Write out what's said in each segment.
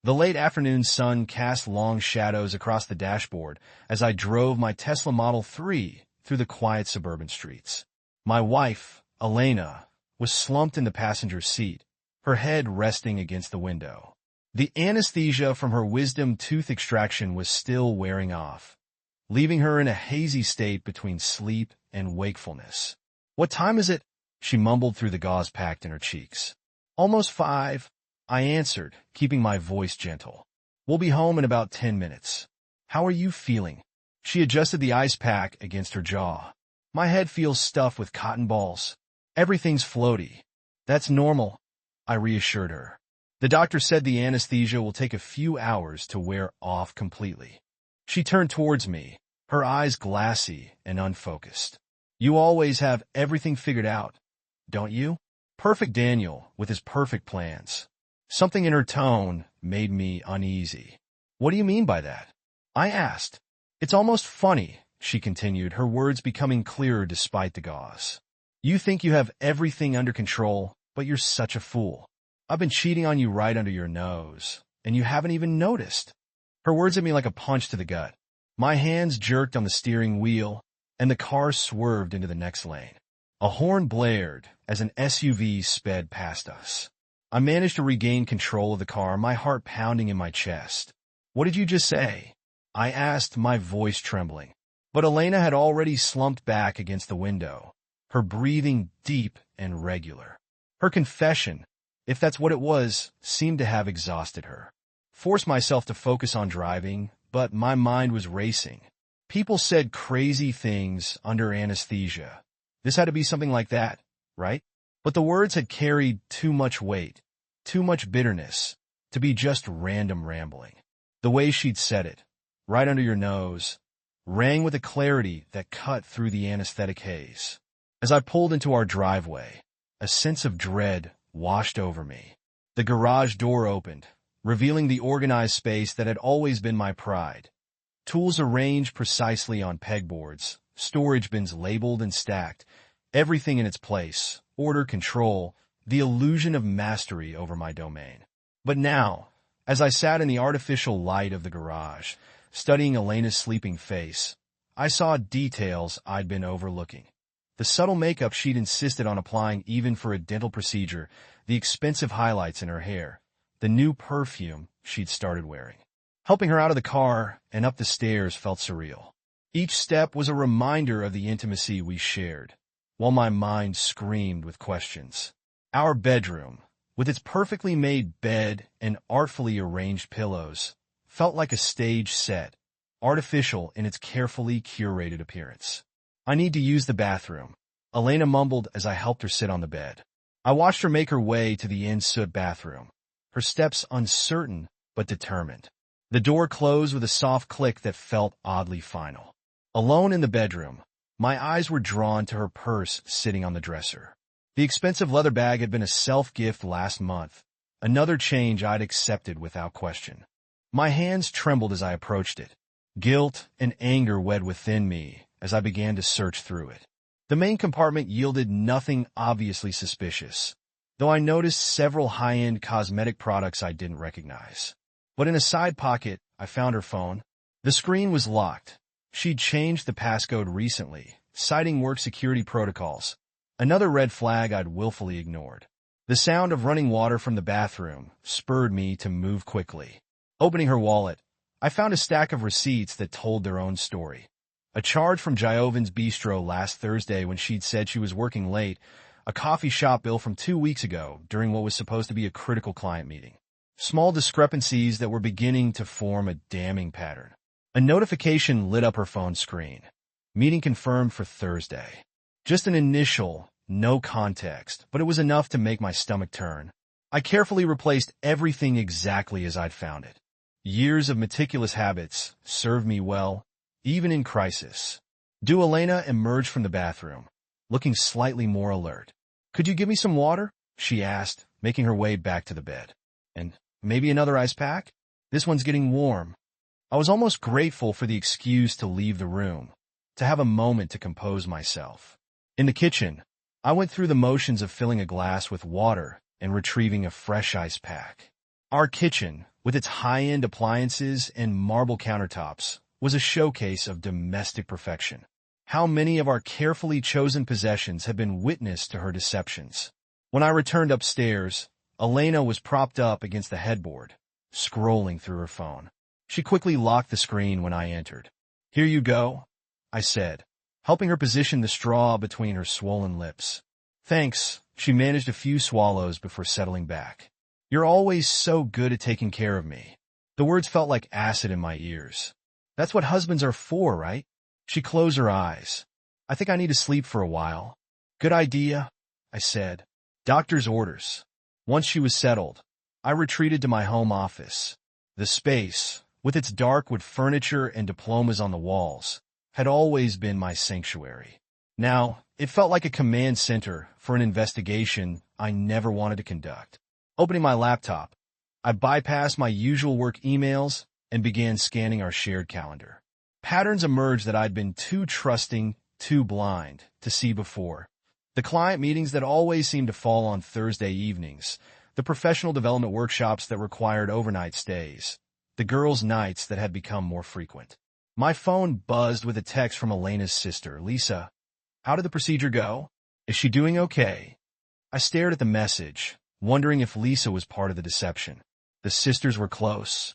The late afternoon sun cast long shadows across the dashboard as I drove my Tesla Model 3 through the quiet suburban streets. My wife, Elena, was slumped in the passenger seat, her head resting against the window. The anesthesia from her wisdom tooth extraction was still wearing off, leaving her in a hazy state between sleep and wakefulness. "What time is it?" she mumbled through the gauze packed in her cheeks. "Almost 5, I answered, keeping my voice gentle. "We'll be home in about 10 minutes. How are you feeling?" She adjusted the ice pack against her jaw. "My head feels stuffed with cotton balls. Everything's floaty." "That's normal," I reassured her. "The doctor said the anesthesia will take a few hours to wear off completely." She turned towards me, her eyes glassy and unfocused. "You always have everything figured out, don't you?" Perfect Daniel with his perfect plans. Something in her tone made me uneasy. "What do you mean by that?" I asked. "It's almost funny," she continued, her words becoming clearer despite the gauze. "You think you have everything under control, but you're such a fool. I've been cheating on you right under your nose, and you haven't even noticed." Her words hit me like a punch to the gut. My hands jerked on the steering wheel, and the car swerved into the next lane. A horn blared as an SUV sped past us. I managed to regain control of the car, my heart pounding in my chest. "What did you just say?" I asked, my voice trembling. But Elena had already slumped back against the window, her breathing deep and regular. Her confession, if that's what it was, seemed to have exhausted her. Forced myself to focus on driving, but my mind was racing. People said crazy things under anesthesia. This had to be something like that, right? But the words had carried too much weight, too much bitterness, to be just random rambling. The way she'd said it, right under your nose, rang with a clarity that cut through the anesthetic haze. As I pulled into our driveway, a sense of dread washed over me. The garage door opened, revealing the organized space that had always been my pride. Tools arranged precisely on pegboards, storage bins labeled and stacked, everything in its place, order, control, the illusion of mastery over my domain. But now, as I sat in the artificial light of the garage, studying Elena's sleeping face, I saw details I'd been overlooking. The subtle makeup she'd insisted on applying even for a dental procedure, the expensive highlights in her hair, the new perfume she'd started wearing. Helping her out of the car and up the stairs felt surreal. Each step was a reminder of the intimacy we shared, while my mind screamed with questions. Our bedroom, with its perfectly made bed and artfully arranged pillows, felt like a stage set, artificial in its carefully curated appearance. "I need to use the bathroom," Elena mumbled as I helped her sit on the bed. I watched her make her way to the en-suite bathroom, her steps uncertain but determined. The door closed with a soft click that felt oddly final. Alone in the bedroom, my eyes were drawn to her purse sitting on the dresser. The expensive leather bag had been a self-gift last month, another change I'd accepted without question. My hands trembled as I approached it. Guilt and anger wed within me as I began to search through it. The main compartment yielded nothing obviously suspicious, though I noticed several high-end cosmetic products I didn't recognize. But in a side pocket, I found her phone. The screen was locked. She'd changed the passcode recently, citing work security protocols, another red flag I'd willfully ignored. The sound of running water from the bathroom spurred me to move quickly. Opening her wallet, I found a stack of receipts that told their own story. A charge from Giovan's Bistro last Thursday when she'd said she was working late, a coffee shop bill from 2 weeks ago during what was supposed to be a critical client meeting. Small discrepancies that were beginning to form a damning pattern. A notification lit up her phone screen. Meeting confirmed for Thursday. Just an initial, no context, but it was enough to make my stomach turn. I carefully replaced everything exactly as I'd found it. Years of meticulous habits served me well, even in crisis. Elena emerged from the bathroom, looking slightly more alert. "Could you give me some water?" she asked, making her way back to the bed. "And maybe another ice pack? This one's getting warm." I was almost grateful for the excuse to leave the room, to have a moment to compose myself. In the kitchen, I went through the motions of filling a glass with water and retrieving a fresh ice pack. Our kitchen, with its high-end appliances and marble countertops, was a showcase of domestic perfection. How many of our carefully chosen possessions had been witness to her deceptions? When I returned upstairs, Elena was propped up against the headboard, scrolling through her phone. She quickly locked the screen when I entered. "Here you go," I said, helping her position the straw between her swollen lips. "Thanks," she managed a few swallows before settling back. "You're always so good at taking care of me." The words felt like acid in my ears. "That's what husbands are for, right?" She closed her eyes. "I think I need to sleep for a while." "Good idea," I said. "Doctor's orders." Once she was settled, I retreated to my home office. The space, with its dark wood furniture and diplomas on the walls, had always been my sanctuary. Now, it felt like a command center for an investigation I never wanted to conduct. Opening my laptop, I bypassed my usual work emails and began scanning our shared calendar. Patterns emerged that I'd been too trusting, too blind to see before. The client meetings that always seemed to fall on Thursday evenings, the professional development workshops that required overnight stays, the girls' nights that had become more frequent. My phone buzzed with a text from Elena's sister, Lisa. "How did the procedure go? Is she doing okay?" I stared at the message, wondering if Lisa was part of the deception. The sisters were close.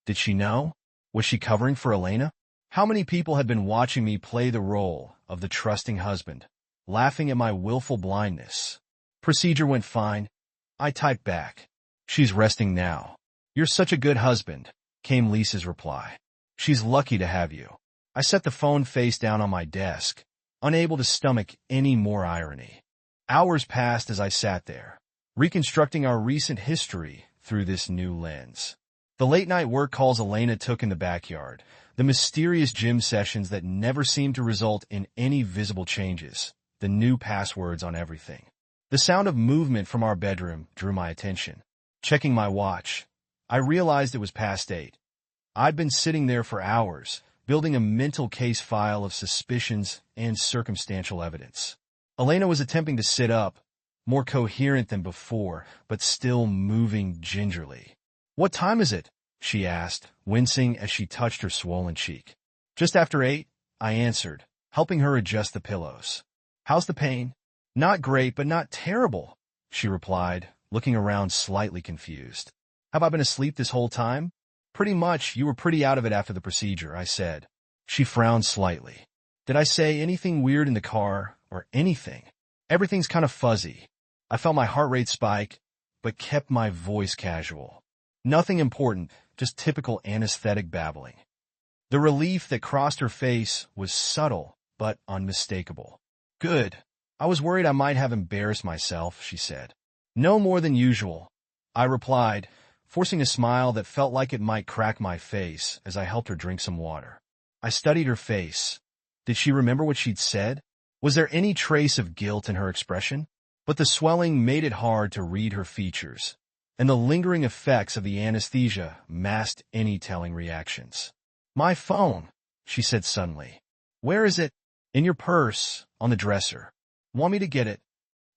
Did she know? Was she covering for Elena? How many people had been watching me play the role of the trusting husband, laughing at my willful blindness? "Procedure went fine," I typed back. "She's resting now." "You're such a good husband," came Lisa's reply. "She's lucky to have you." I set the phone face down on my desk, unable to stomach any more irony. Hours passed as I sat there, reconstructing our recent history through this new lens. The late-night work calls Elena took in the backyard, the mysterious gym sessions that never seemed to result in any visible changes, the new passwords on everything. The sound of movement from our bedroom drew my attention. Checking my watch, I realized it was past 8. I'd been sitting there for hours, building a mental case file of suspicions and circumstantial evidence. Elena was attempting to sit up, more coherent than before, but still moving gingerly. "What time is it?" she asked, wincing as she touched her swollen cheek. "Just after 8, I answered, helping her adjust the pillows. "How's the pain?" "Not great, but not terrible," she replied, looking around slightly confused. "Have I been asleep this whole time?" "Pretty much. You were pretty out of it after the procedure," I said. She frowned slightly. "Did I say anything weird in the car, or anything?" "Everything's kind of fuzzy." I felt my heart rate spike, but kept my voice casual. "Nothing important, just typical anesthetic babbling." The relief that crossed her face was subtle, but unmistakable. "Good. I was worried I might have embarrassed myself," she said. "No more than usual," I replied, forcing a smile that felt like it might crack my face as I helped her drink some water. I studied her face. Did she remember what she'd said? Was there any trace of guilt in her expression? But the swelling made it hard to read her features, and the lingering effects of the anesthesia masked any telling reactions. "My phone," she said suddenly. "Where is it?" "In your purse, on the dresser." "Want me to get it?"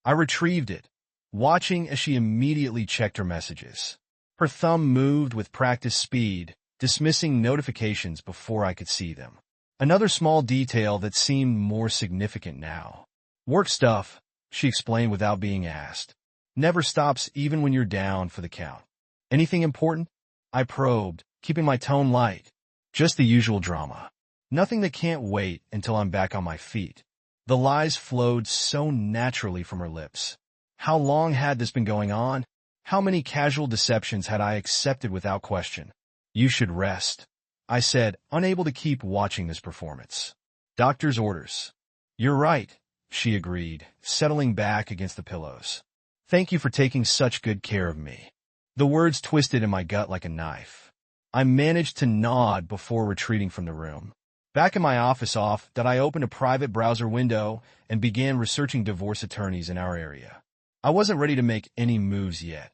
I retrieved it, watching as she immediately checked her messages. Her thumb moved with practiced speed, dismissing notifications before I could see them. Another small detail that seemed more significant now. "Work stuff," she explained without being asked. "Never stops even when you're down for the count." "Anything important?" I probed, keeping my tone light. "Just the usual drama. Nothing that can't wait until I'm back on my feet." The lies flowed so naturally from her lips. How long had this been going on? How many casual deceptions had I accepted without question? "You should rest," I said, unable to keep watching this performance. "Doctor's orders." "You're right," she agreed, settling back against the pillows. "Thank you for taking such good care of me." The words twisted in my gut like a knife. I managed to nod before retreating from the room. Back in my office I opened a private browser window and began researching divorce attorneys in our area. I wasn't ready to make any moves yet.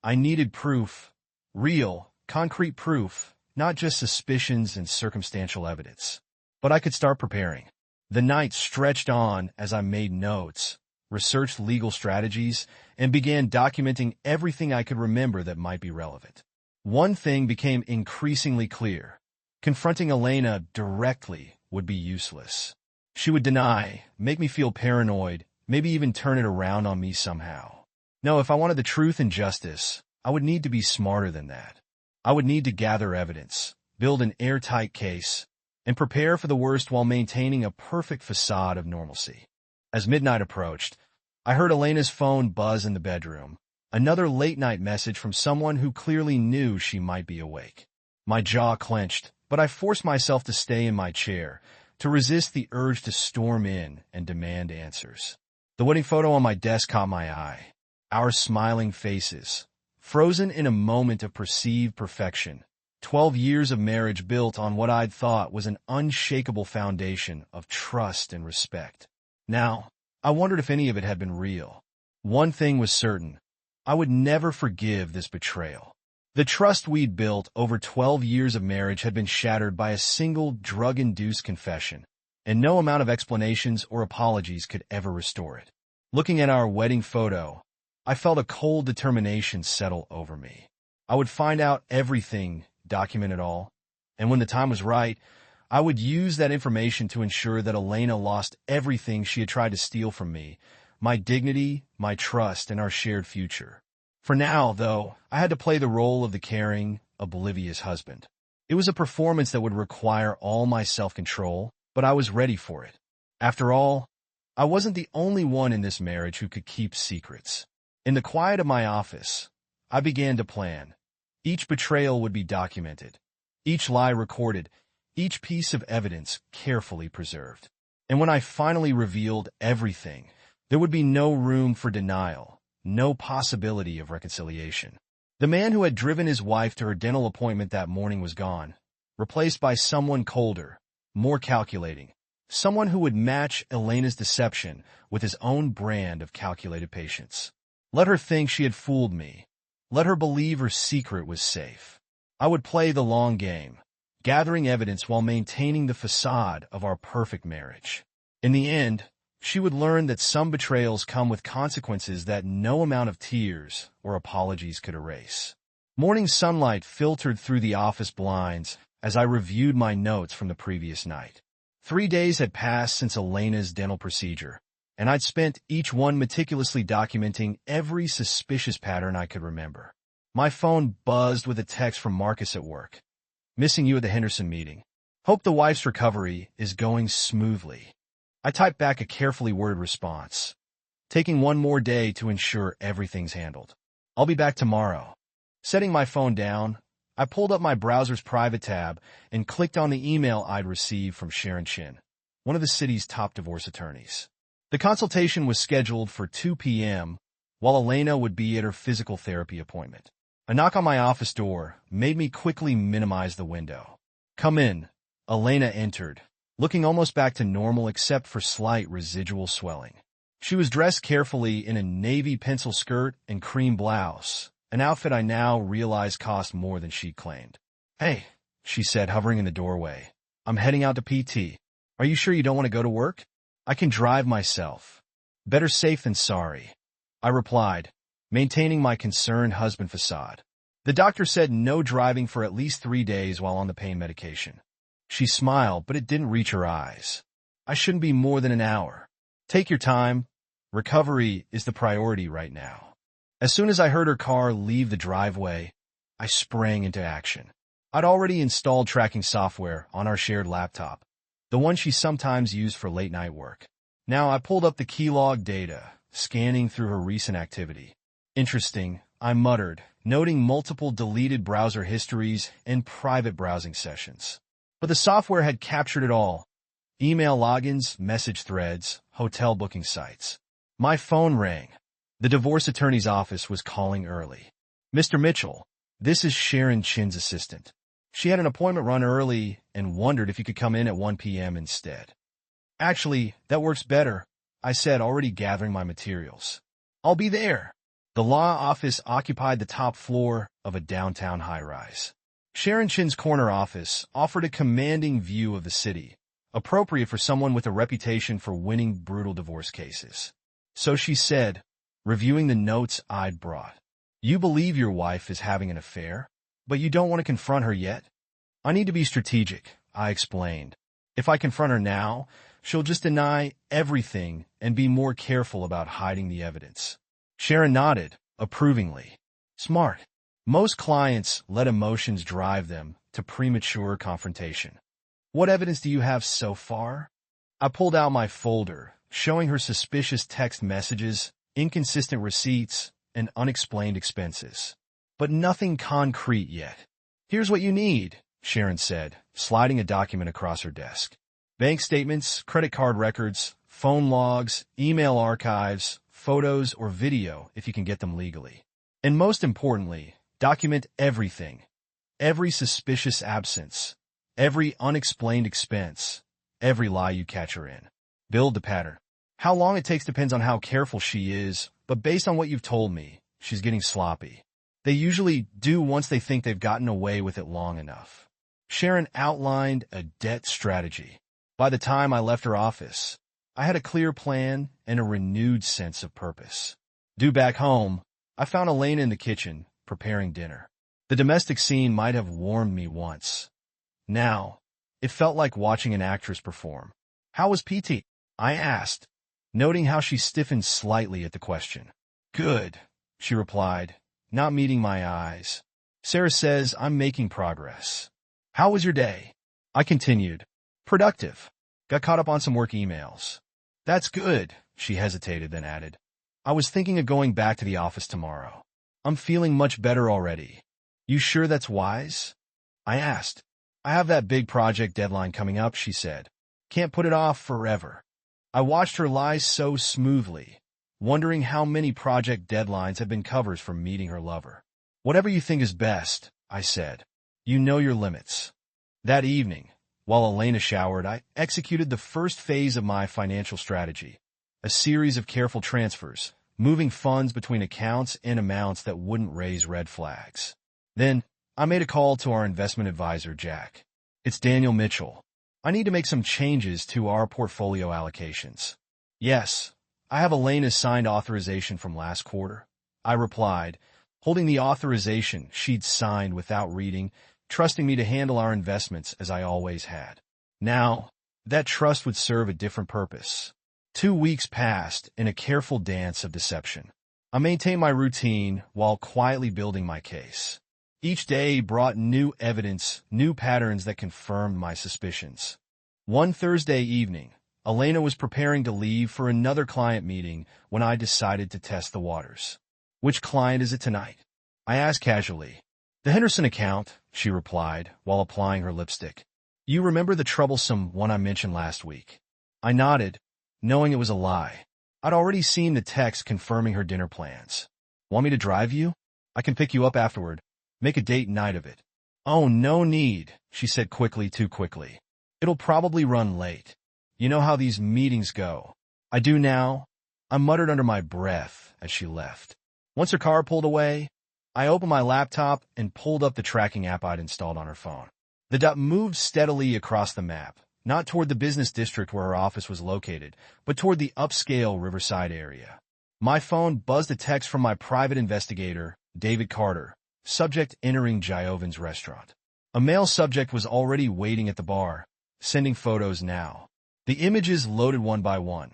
I needed proof, real, concrete proof, not just suspicions and circumstantial evidence. But I could start preparing. The night stretched on as I made notes, researched legal strategies, and began documenting everything I could remember that might be relevant. One thing became increasingly clear. Confronting Elena directly would be useless. She would deny, make me feel paranoid, maybe even turn it around on me somehow. No, if I wanted the truth and justice, I would need to be smarter than that. I would need to gather evidence, build an airtight case, and prepare for the worst while maintaining a perfect facade of normalcy. As midnight approached, I heard Elena's phone buzz in the bedroom, another late-night message from someone who clearly knew she might be awake. My jaw clenched, but I forced myself to stay in my chair, to resist the urge to storm in and demand answers. The wedding photo on my desk caught my eye. Our smiling faces, frozen in a moment of perceived perfection. 12 years of marriage built on what I'd thought was an unshakable foundation of trust and respect. Now, I wondered if any of it had been real. One thing was certain. I would never forgive this betrayal. The trust we'd built over 12 years of marriage had been shattered by a single drug-induced confession, and no amount of explanations or apologies could ever restore it. Looking at our wedding photo, I felt a cold determination settle over me. I would find out everything, document it all, and when the time was right, I would use that information to ensure that Elena lost everything she had tried to steal from me, my dignity, my trust, and our shared future. For now, though, I had to play the role of the caring, oblivious husband. It was a performance that would require all my self-control, but I was ready for it. After all, I wasn't the only one in this marriage who could keep secrets. In the quiet of my office, I began to plan. Each betrayal would be documented, each lie recorded, each piece of evidence carefully preserved. And when I finally revealed everything, there would be no room for denial, no possibility of reconciliation. The man who had driven his wife to her dental appointment that morning was gone, replaced by someone colder, more calculating, someone who would match Elena's deception with his own brand of calculated patience. Let her think she had fooled me. Let her believe her secret was safe. I would play the long game, gathering evidence while maintaining the facade of our perfect marriage. In the end, she would learn that some betrayals come with consequences that no amount of tears or apologies could erase. Morning sunlight filtered through the office blinds as I reviewed my notes from the previous night. 3 days had passed since Elena's dental procedure, and I'd spent each one meticulously documenting every suspicious pattern I could remember. My phone buzzed with a text from Marcus at work. Missing you at the Henderson meeting. Hope the wife's recovery is going smoothly. I typed back a carefully worded response, taking one more day to ensure everything's handled. I'll be back tomorrow. Setting my phone down, I pulled up my browser's private tab and clicked on the email I'd received from Sharon Chin, one of the city's top divorce attorneys. The consultation was scheduled for 2 p.m., while Elena would be at her physical therapy appointment. A knock on my office door made me quickly minimize the window. Come in. Elena entered, looking almost back to normal except for slight residual swelling. She was dressed carefully in a navy pencil skirt and cream blouse, an outfit I now realized cost more than she claimed. Hey, she said, hovering in the doorway. I'm heading out to PT. Are you sure you don't want to go to work? I can drive myself. Better safe than sorry, I replied, maintaining my concerned husband facade. The doctor said no driving for at least 3 days while on the pain medication. She smiled, but it didn't reach her eyes. I shouldn't be more than an hour. Take your time. Recovery is the priority right now. As soon as I heard her car leave the driveway, I sprang into action. I'd already installed tracking software on our shared laptop, the one she sometimes used for late-night work. Now I pulled up the keylog data, scanning through her recent activity. Interesting, I muttered, noting multiple deleted browser histories and private browsing sessions. But the software had captured it all. Email logins, message threads, hotel booking sites. My phone rang. The divorce attorney's office was calling early. Mr. Mitchell, this is Sharon Chin's assistant. She had an appointment run early and wondered if you could come in at 1 p.m. instead. Actually, that works better, I said, already gathering my materials. I'll be there. The law office occupied the top floor of a downtown high-rise. Sharon Chin's corner office offered a commanding view of the city, appropriate for someone with a reputation for winning brutal divorce cases. So she said, reviewing the notes I'd brought. You believe your wife is having an affair? But you don't want to confront her yet? I need to be strategic, I explained. If I confront her now, she'll just deny everything and be more careful about hiding the evidence. Sharon nodded, approvingly. Smart. Most clients let emotions drive them to premature confrontation. What evidence do you have so far? I pulled out my folder, showing her suspicious text messages, inconsistent receipts, and unexplained expenses. But nothing concrete yet. Here's what you need, Sharon said, sliding a document across her desk. Bank statements, credit card records, phone logs, email archives, photos, or video if you can get them legally. And most importantly, document everything. Every suspicious absence, every unexplained expense, every lie you catch her in. Build the pattern. How long it takes depends on how careful she is, but based on what you've told me, she's getting sloppy. They usually do once they think they've gotten away with it long enough. Sharon outlined a debt strategy. By the time I left her office, I had a clear plan and a renewed sense of purpose. Due back home, I found Elena in the kitchen, preparing dinner. The domestic scene might have warmed me once. Now, it felt like watching an actress perform. How was PT? I asked, noting how she stiffened slightly at the question. Good, she replied, not meeting my eyes. Sarah says I'm making progress. How was your day? I continued. Productive. Got caught up on some work emails. That's good, she hesitated, then added. I was thinking of going back to the office tomorrow. I'm feeling much better already. You sure that's wise? I asked. I have that big project deadline coming up, she said. Can't put it off forever. I watched her lie so smoothly, wondering how many project deadlines have been covers from meeting her lover. Whatever you think is best, I said. You know your limits. That evening, while Elena showered, I executed the first phase of my financial strategy, a series of careful transfers, moving funds between accounts and amounts that wouldn't raise red flags. Then, I made a call to our investment advisor, Jack. It's Daniel Mitchell. I need to make some changes to our portfolio allocations. Yes, I have Elena's signed authorization from last quarter, I replied, holding the authorization she'd signed without reading, trusting me to handle our investments as I always had. Now, that trust would serve a different purpose. 2 weeks passed in a careful dance of deception. I maintained my routine while quietly building my case. Each day brought new evidence, new patterns that confirmed my suspicions. One Thursday evening, Elena was preparing to leave for another client meeting when I decided to test the waters. Which client is it tonight? I asked casually. The Henderson account, she replied, while applying her lipstick. You remember the troublesome one I mentioned last week? I nodded, knowing it was a lie. I'd already seen the text confirming her dinner plans. Want me to drive you? I can pick you up afterward. Make a date night of it. Oh, no need, she said quickly, too quickly. It'll probably run late. You know how these meetings go. I do now, I muttered under my breath as she left. Once her car pulled away, I opened my laptop and pulled up the tracking app I'd installed on her phone. The dot moved steadily across the map, not toward the business district where her office was located, but toward the upscale Riverside area. My phone buzzed a text from my private investigator, David Carter. Subject entering Giovan's restaurant. A male subject was already waiting at the bar, sending photos now. The images loaded one by one.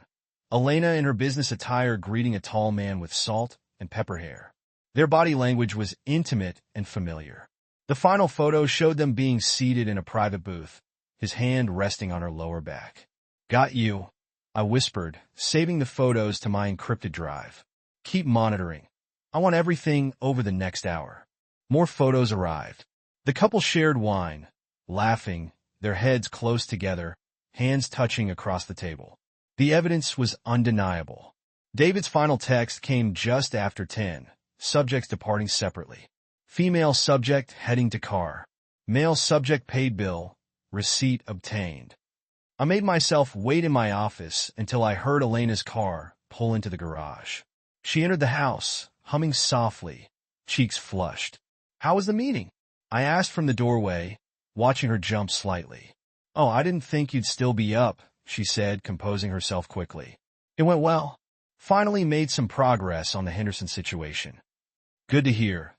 Elena in her business attire greeting a tall man with salt and pepper hair. Their body language was intimate and familiar. The final photo showed them being seated in a private booth, his hand resting on her lower back. Got you, I whispered, saving the photos to my encrypted drive. Keep monitoring. I want everything over the next hour. More photos arrived. The couple shared wine, laughing, their heads close together, hands touching across the table. The evidence was undeniable. David's final text came just after 10, subjects departing separately. Female subject heading to car. Male subject paid bill, receipt obtained. I made myself wait in my office until I heard Elena's car pull into the garage. She entered the house, humming softly, cheeks flushed. How was the meeting? I asked from the doorway, watching her jump slightly. Oh, I didn't think you'd still be up, she said, composing herself quickly. It went well. Finally made some progress on the Henderson situation. Good to hear.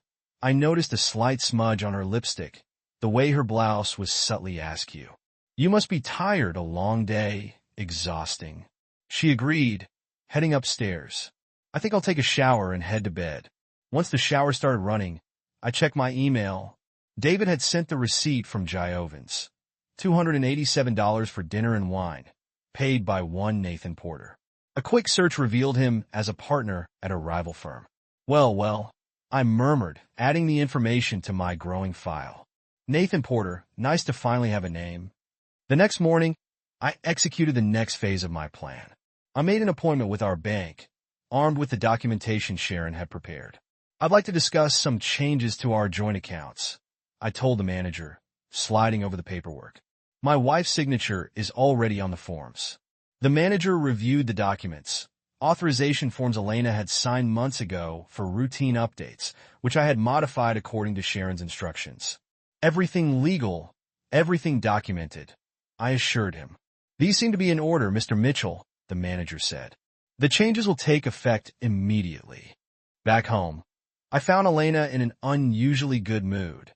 I noticed a slight smudge on her lipstick, the way her blouse was subtly askew. You must be tired, a long day, exhausting. She agreed, heading upstairs. I think I'll take a shower and head to bed. Once the shower started running, I checked my email. David had sent the receipt from Giovan's. $287 for dinner and wine, paid by one Nathan Porter. A quick search revealed him as a partner at a rival firm. Well, I murmured, adding the information to my growing file. Nathan Porter, nice to finally have a name. The next morning, I executed the next phase of my plan. I made an appointment with our bank, armed with the documentation Sharon had prepared. I'd like to discuss some changes to our joint accounts, I told the manager, sliding over the paperwork. My wife's signature is already on the forms. The manager reviewed the documents, authorization forms Elena had signed months ago for routine updates, which I had modified according to Sharon's instructions. Everything legal, everything documented, I assured him. These seem to be in order, Mr. Mitchell, the manager said. The changes will take effect immediately. Back home, I found Elena in an unusually good mood,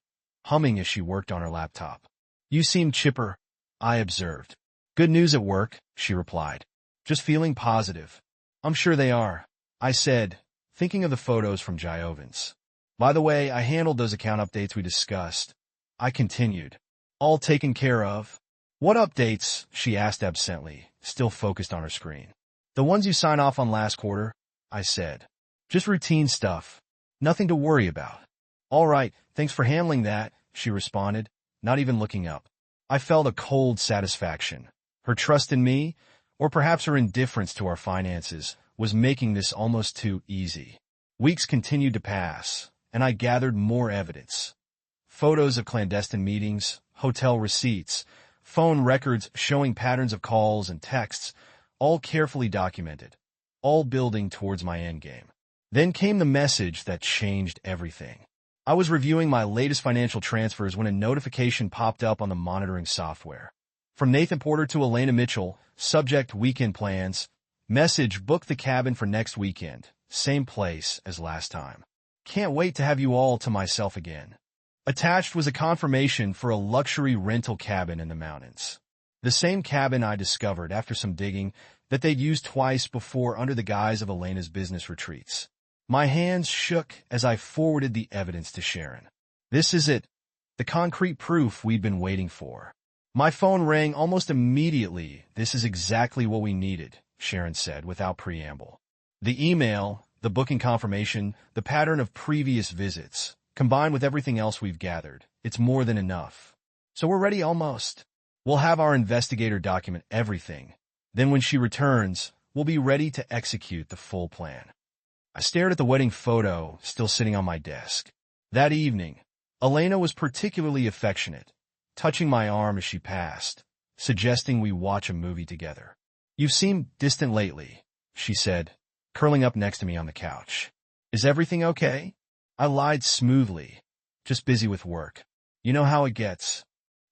humming as she worked on her laptop. You seem chipper, I observed. Good news at work, she replied. Just feeling positive. I'm sure they are, I said, thinking of the photos from Giovan's. By the way, I handled those account updates we discussed. I continued. All taken care of? What updates? She asked absently, still focused on her screen. The ones you signed off on last quarter, I said. Just routine stuff. Nothing to worry about. All right, thanks for handling that, she responded, not even looking up. I felt a cold satisfaction. Her trust in me, or perhaps her indifference to our finances, was making this almost too easy. Weeks continued to pass, and I gathered more evidence. Photos of clandestine meetings, hotel receipts, phone records showing patterns of calls and texts, all carefully documented, all building towards my endgame. Then came the message that changed everything. I was reviewing my latest financial transfers when a notification popped up on the monitoring software. From Nathan Porter to Elena Mitchell, subject weekend plans, message book the cabin for next weekend, same place as last time. Can't wait to have you all to myself again. Attached was a confirmation for a luxury rental cabin in the mountains. The same cabin I discovered after some digging that they'd used twice before under the guise of Elena's business retreats. My hands shook as I forwarded the evidence to Sharon. This is it, the concrete proof we'd been waiting for. My phone rang almost immediately. This is exactly what we needed, Sharon said without preamble. The email, the booking confirmation, the pattern of previous visits, combined with everything else we've gathered, it's more than enough. So we're ready almost. We'll have our investigator document everything. Then when she returns, we'll be ready to execute the full plan. I stared at the wedding photo still sitting on my desk. That evening, Elena was particularly affectionate, touching my arm as she passed, suggesting we watch a movie together. You've seemed distant lately, she said, curling up next to me on the couch. Is everything okay? I lied smoothly, just busy with work. You know how it gets.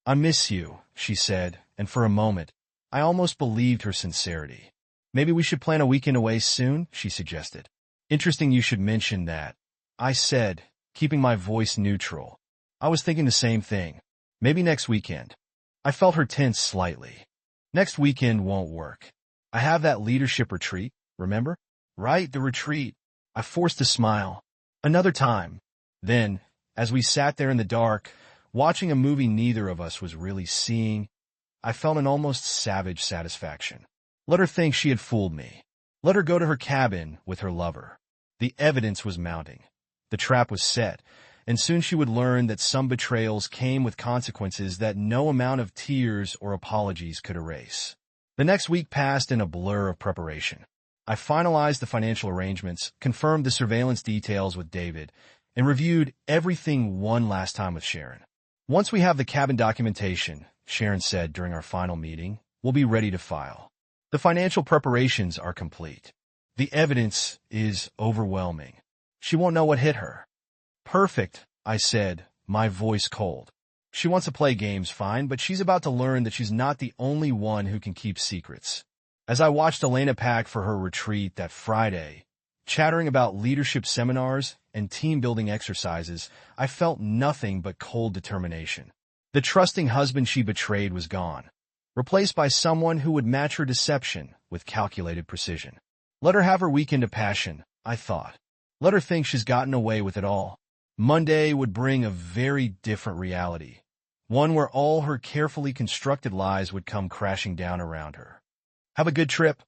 I miss you, she said, and for a moment, I almost believed her sincerity. Maybe we should plan a weekend away soon, she suggested. Interesting you should mention that, I said, keeping my voice neutral. I was thinking the same thing. Maybe next weekend. I felt her tense slightly. Next weekend won't work. I have that leadership retreat, remember? Right, the retreat. I forced a smile. Another time. Then, as we sat there in the dark, watching a movie neither of us was really seeing, I felt an almost savage satisfaction. Let her think she had fooled me. Let her go to her cabin with her lover. The evidence was mounting. The trap was set, and soon she would learn that some betrayals came with consequences that no amount of tears or apologies could erase. The next week passed in a blur of preparation. I finalized the financial arrangements, confirmed the surveillance details with David, and reviewed everything one last time with Sharon. Once we have the cabin documentation, Sharon said during our final meeting, we'll be ready to file. The financial preparations are complete. The evidence is overwhelming. She won't know what hit her. Perfect, I said, my voice cold. She wants to play games, fine, but she's about to learn that she's not the only one who can keep secrets. As I watched Elena pack for her retreat that Friday, chattering about leadership seminars, and team-building exercises, I felt nothing but cold determination. The trusting husband she betrayed was gone, replaced by someone who would match her deception with calculated precision. Let her have her weekend of passion, I thought. Let her think she's gotten away with it all. Monday would bring a very different reality, one where all her carefully constructed lies would come crashing down around her. Have a good trip,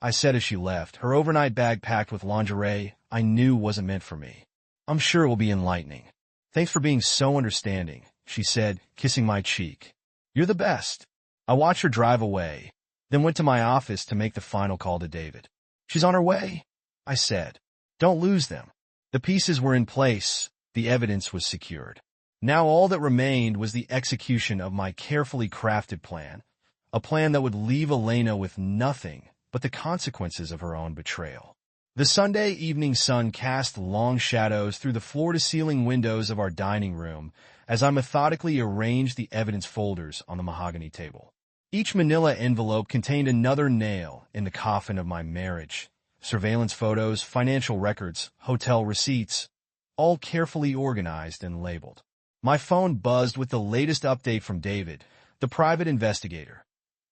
I said as she left, her overnight bag packed with lingerie I knew wasn't meant for me. I'm sure it will be enlightening. Thanks for being so understanding, she said, kissing my cheek. You're the best. I watched her drive away, then went to my office to make the final call to David. She's on her way, I said. Don't lose them. The pieces were in place. The evidence was secured. Now all that remained was the execution of my carefully crafted plan, a plan that would leave Elena with nothing but the consequences of her own betrayal. The Sunday evening sun cast long shadows through the floor-to-ceiling windows of our dining room as I methodically arranged the evidence folders on the mahogany table. Each manila envelope contained another nail in the coffin of my marriage. Surveillance photos, financial records, hotel receipts, all carefully organized and labeled. My phone buzzed with the latest update from David, the private investigator.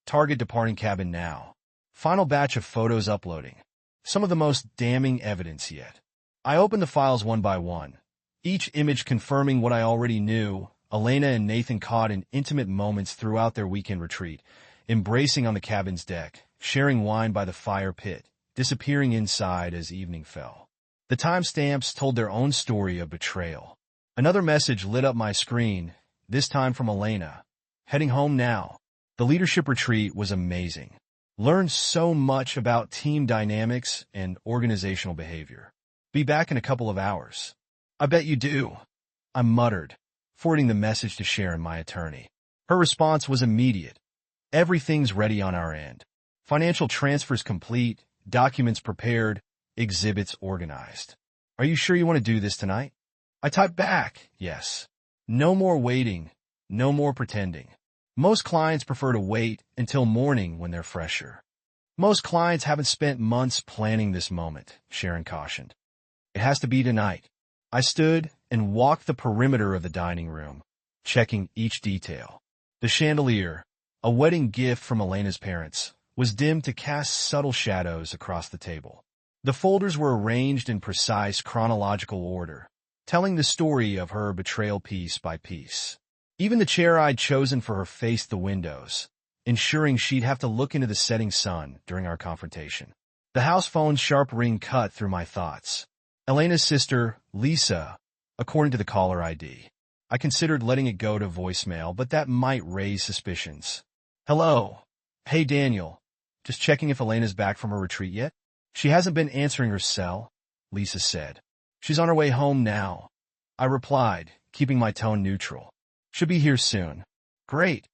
Target departing cabin now. Final batch of photos uploading. Some of the most damning evidence yet. I opened the files one by one, each image confirming what I already knew. Elena and Nathan caught in intimate moments throughout their weekend retreat, embracing on the cabin's deck, sharing wine by the fire pit, disappearing inside as evening fell. The timestamps told their own story of betrayal. Another message lit up my screen, this time from Elena. Heading home now. The leadership retreat was amazing. Learned so much about team dynamics and organizational behavior. Be back in a couple of hours. I bet you do, I muttered, forwarding the message to Sharon, my attorney. Her response was immediate. Everything's ready on our end. Financial transfers complete, documents prepared, exhibits organized. Are you sure you want to do this tonight? I typed back, yes. No more waiting, no more pretending. Most clients prefer to wait until morning when they're fresher. Most clients haven't spent months planning this moment, Sharon cautioned. It has to be tonight. I stood and walked the perimeter of the dining room, checking each detail. The chandelier, a wedding gift from Elena's parents, was dimmed to cast subtle shadows across the table. The folders were arranged in precise chronological order, telling the story of her betrayal piece by piece. Even the chair I'd chosen for her faced the windows, ensuring she'd have to look into the setting sun during our confrontation. The house phone's sharp ring cut through my thoughts. Elena's sister, Lisa, according to the caller ID. I considered letting it go to voicemail, but that might raise suspicions. Hello. Hey, Daniel. Just checking if Elena's back from her retreat yet? She hasn't been answering her cell, Lisa said. She's on her way home now. I replied, keeping my tone neutral. Should be here soon. Great.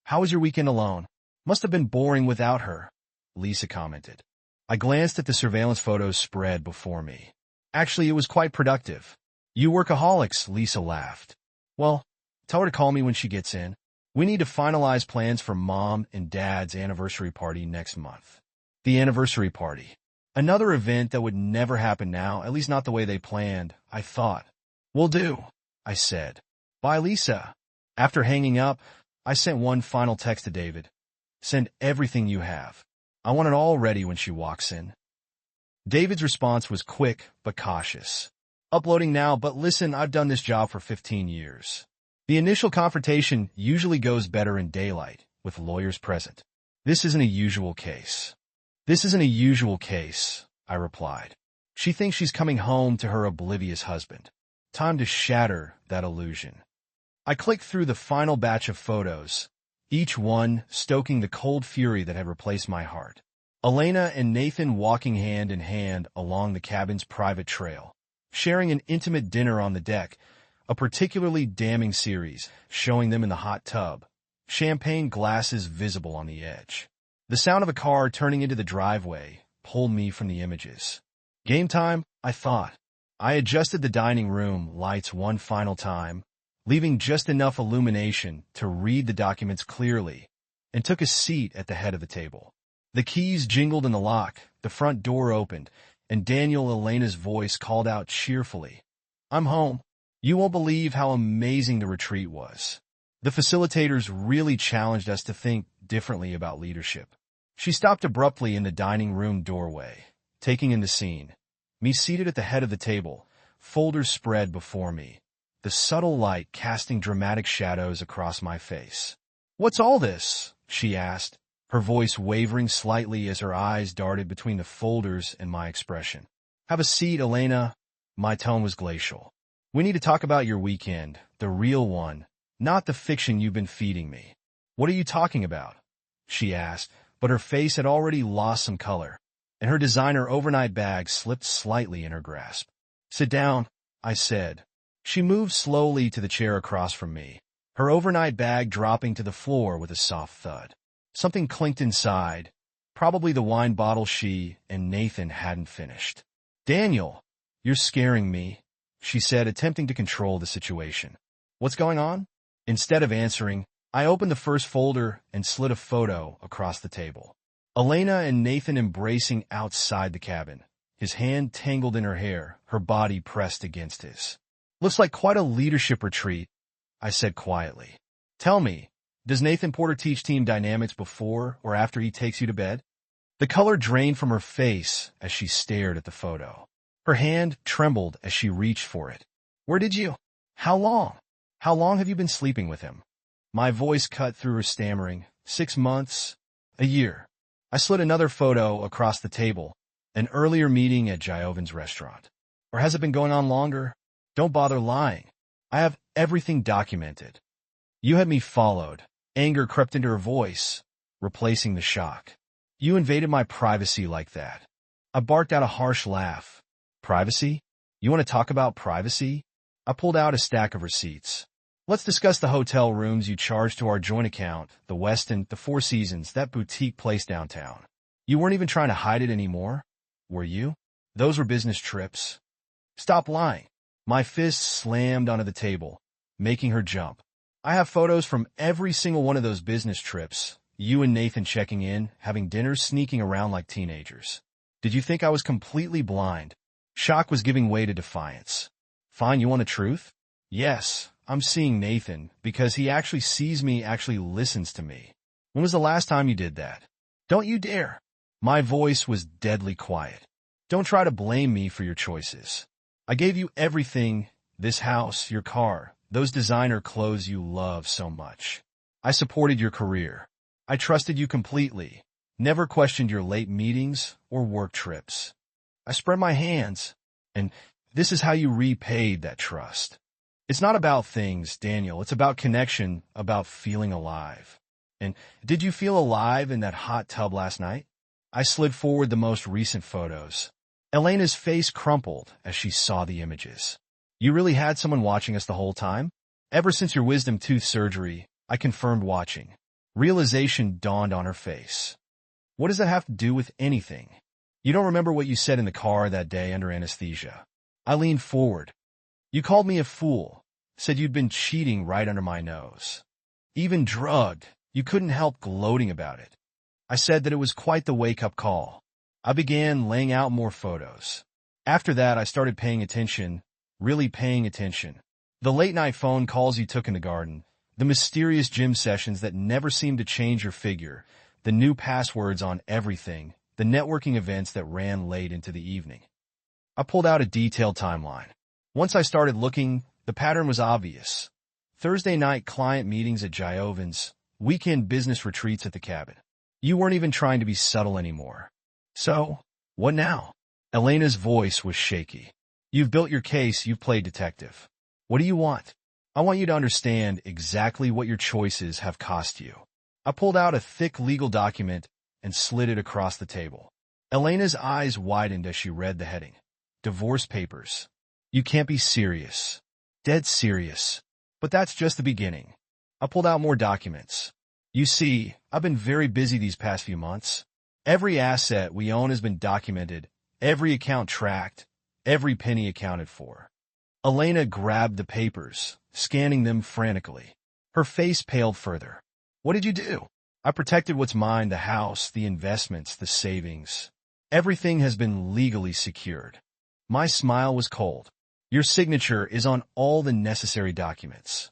How was your weekend alone? Must have been boring without her, Lisa commented. I glanced at the surveillance photos spread before me. Actually, it was quite productive. You workaholics, Lisa laughed. Well, tell her to call me when she gets in. We need to finalize plans for Mom and Dad's anniversary party next month. The anniversary party. Another event that would never happen now, at least not the way they planned, I thought. Will do, I said. Bye, Lisa. After hanging up, I sent one final text to David. Send everything you have. I want it all ready when she walks in. David's response was quick but cautious. Uploading now, but listen, I've done this job for 15 years. The initial confrontation usually goes better in daylight, with lawyers present. This isn't a usual case. This isn't a usual case, I replied. She thinks she's coming home to her oblivious husband. Time to shatter that illusion. I clicked through the final batch of photos, each one stoking the cold fury that had replaced my heart. Elena and Nathan walking hand in hand along the cabin's private trail, sharing an intimate dinner on the deck, a particularly damning series showing them in the hot tub, champagne glasses visible on the edge. The sound of a car turning into the driveway pulled me from the images. Game time, I thought. I adjusted the dining room lights one final time, leaving just enough illumination to read the documents clearly, and took a seat at the head of the table. The keys jingled in the lock, the front door opened, and Daniel Elena's voice called out cheerfully, I'm home. You won't believe how amazing the retreat was. The facilitators really challenged us to think differently about leadership. She stopped abruptly in the dining room doorway, taking in the scene. Me seated at the head of the table, folders spread before me, the subtle light casting dramatic shadows across my face. "What's all this?" she asked, her voice wavering slightly as her eyes darted between the folders and my expression. "Have a seat, Elena." My tone was glacial. "We need to talk about your weekend, the real one, not the fiction you've been feeding me." "What are you talking about?" she asked, but her face had already lost some color, and her designer overnight bag slipped slightly in her grasp. "Sit down," I said. She moved slowly to the chair across from me, her overnight bag dropping to the floor with a soft thud. Something clinked inside, probably the wine bottle she and Nathan hadn't finished. "Daniel, you're scaring me," she said, attempting to control the situation. "What's going on?" Instead of answering, I opened the first folder and slid a photo across the table. Elena and Nathan embracing outside the cabin, his hand tangled in her hair, her body pressed against his. "Looks like quite a leadership retreat," I said quietly. "Tell me, does Nathan Porter teach team dynamics before or after he takes you to bed?" The color drained from her face as she stared at the photo. Her hand trembled as she reached for it. "Where did you? How long? How long have you been sleeping with him?" My voice cut through her stammering. 6 months, a year. I slid another photo across the table, an earlier meeting at Jaiovan's restaurant. "Or has it been going on longer? Don't bother lying. I have everything documented." "You had me followed." Anger crept into her voice, replacing the shock. "You invaded my privacy like that." I barked out a harsh laugh. "Privacy? You want to talk about privacy?" I pulled out a stack of receipts. "Let's discuss the hotel rooms you charged to our joint account, the Westin, the Four Seasons, that boutique place downtown. You weren't even trying to hide it anymore, were you? Those were business trips." "Stop lying." My fist slammed onto the table, making her jump. "I have photos from every single one of those business trips. You and Nathan checking in, having dinners, sneaking around like teenagers. Did you think I was completely blind?" Shock was giving way to defiance. "Fine, you want the truth?" "Yes, I'm seeing Nathan because he actually sees me, actually listens to me." "When was the last time you did that?" "Don't you dare." My voice was deadly quiet. "Don't try to blame me for your choices. I gave you everything, this house, your car, those designer clothes you love so much. I supported your career. I trusted you completely, never questioned your late meetings or work trips. I spread my hands, and this is how you repaid that trust. It's not about things, Daniel. It's about connection, about feeling alive. And did you feel alive in that hot tub last night?" I slid forward the most recent photos. Elena's face crumpled as she saw the images. "You really had someone watching us the whole time?" "Ever since your wisdom tooth surgery," I confirmed, watching. Realization dawned on her face. "What does that have to do with anything? You don't remember what you said in the car that day under anesthesia." I leaned forward. "You called me a fool, said you'd been cheating right under my nose. Even drugged. You couldn't help gloating about it." I said that it was quite the wake-up call. I began laying out more photos. After that, I started paying attention, really paying attention. The late-night phone calls you took in the garden, the mysterious gym sessions that never seemed to change your figure, the new passwords on everything, the networking events that ran late into the evening. I pulled out a detailed timeline. Once I started looking, the pattern was obvious. Thursday night client meetings at Jaiovan's, weekend business retreats at the cabin. You weren't even trying to be subtle anymore. "So, what now?" Elena's voice was shaky. "You've built your case, you've played detective. What do you want?" "I want you to understand exactly what your choices have cost you." I pulled out a thick legal document and slid it across the table. Elena's eyes widened as she read the heading. "Divorce papers." "You can't be serious." "Dead serious." "But that's just the beginning." I pulled out more documents. "You see, I've been very busy these past few months. Every asset we own has been documented, every account tracked, every penny accounted for." Elena grabbed the papers, scanning them frantically. Her face paled further. "What did you do?" "I protected what's mine, the house, the investments, the savings. Everything has been legally secured." My smile was cold. Your signature is on all the necessary documents.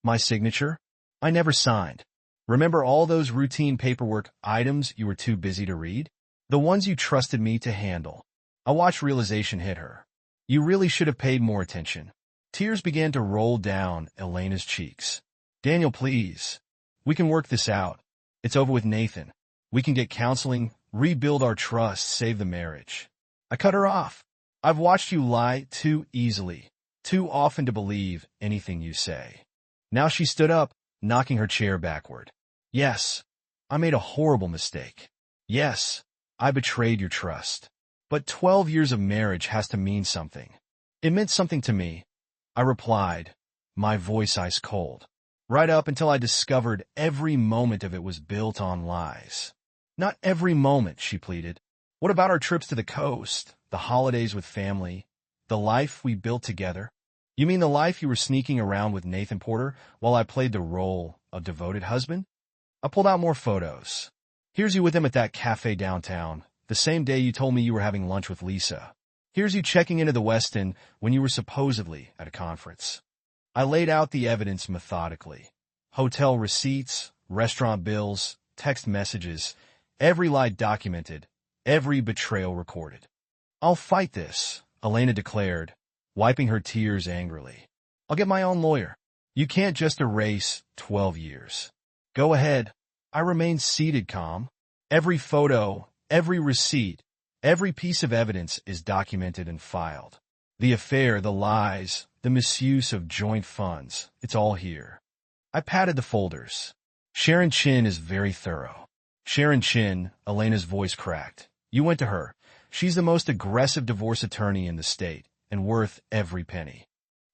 My signature? I never signed. Remember all those routine paperwork items you were too busy to read? The ones you trusted me to handle. I watched realization hit her. You really should have paid more attention. Tears began to roll down Elena's cheeks. Daniel, please. We can work this out. It's over with Nathan. We can get counseling, rebuild our trust, save the marriage. I cut her off. I've watched you lie too easily, too often to believe anything you say. Now she stood up, knocking her chair backward. Yes, I made a horrible mistake. Yes, I betrayed your trust. But 12 years of marriage has to mean something. It meant something to me. I replied, my voice ice cold. Right up until I discovered every moment of it was built on lies. Not every moment, she pleaded. What about our trips to the coast, the holidays with family, the life we built together? You mean the life you were sneaking around with Nathan Porter while I played the role of devoted husband? I pulled out more photos. Here's you with him at that cafe downtown, the same day you told me you were having lunch with Lisa. Here's you checking into the Westin when you were supposedly at a conference. I laid out the evidence methodically. Hotel receipts, restaurant bills, text messages, every lie documented, every betrayal recorded. I'll fight this, Elena declared, wiping her tears angrily. I'll get my own lawyer. You can't just erase 12 years. Go ahead. I remained seated calm. Every photo, every receipt, every piece of evidence is documented and filed. The affair, the lies, the misuse of joint funds, it's all here. I patted the folders. Sharon Chin is very thorough. Sharon Chin, Elena's voice cracked. You went to her. She's the most aggressive divorce attorney in the state, and worth every penny.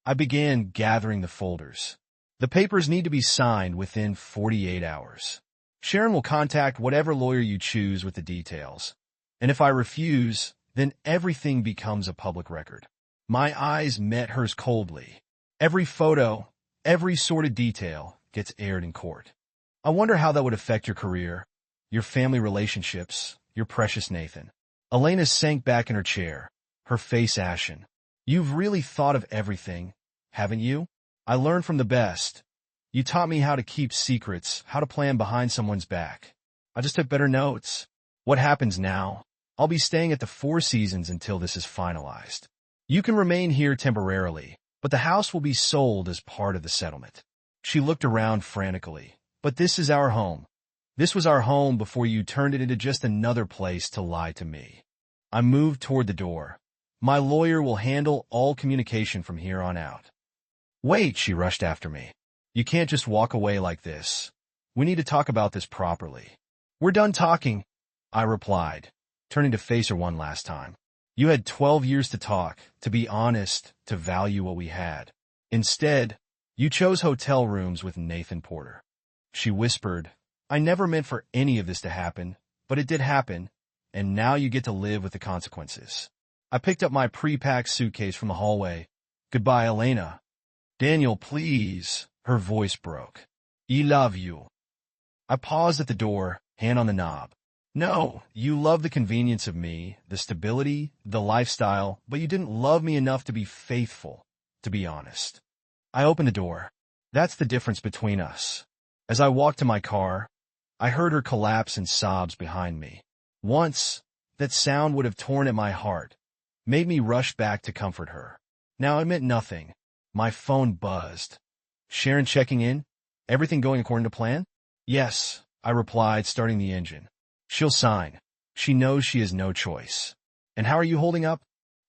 I began gathering the folders. The papers need to be signed within 48 hours. Sharon will contact whatever lawyer you choose with the details. And if I refuse, then everything becomes a public record. My eyes met hers coldly. Every photo, every sordid detail gets aired in court. I wonder how that would affect your career, your family relationships, your precious Nathan. Elena sank back in her chair, her face ashen. You've really thought of everything, haven't you? I learned from the best. You taught me how to keep secrets, how to plan behind someone's back. I just took better notes. What happens now? I'll be staying at the Four Seasons until this is finalized. You can remain here temporarily, but the house will be sold as part of the settlement. She looked around frantically. But this is our home. This was our home before you turned it into just another place to lie to me. I moved toward the door. My lawyer will handle all communication from here on out. Wait, she rushed after me. You can't just walk away like this. We need to talk about this properly. We're done talking, I replied, turning to face her one last time. You had 12 years to talk, to be honest, to value what we had. Instead, you chose hotel rooms with Nathan Porter. She whispered, I never meant for any of this to happen, but it did happen, and now you get to live with the consequences. I picked up my pre-packed suitcase from the hallway. Goodbye, Elena. Daniel, please. Her voice broke. I love you. I paused at the door, hand on the knob. No, you love the convenience of me, the stability, the lifestyle, but you didn't love me enough to be faithful, to be honest. I opened the door. That's the difference between us. As I walked to my car, I heard her collapse in sobs behind me. Once, that sound would have torn at my heart, made me rush back to comfort her. Now it meant nothing. My phone buzzed. Sharon checking in? Everything going according to plan? Yes, I replied, starting the engine. She'll sign. She knows she has no choice. And how are you holding up?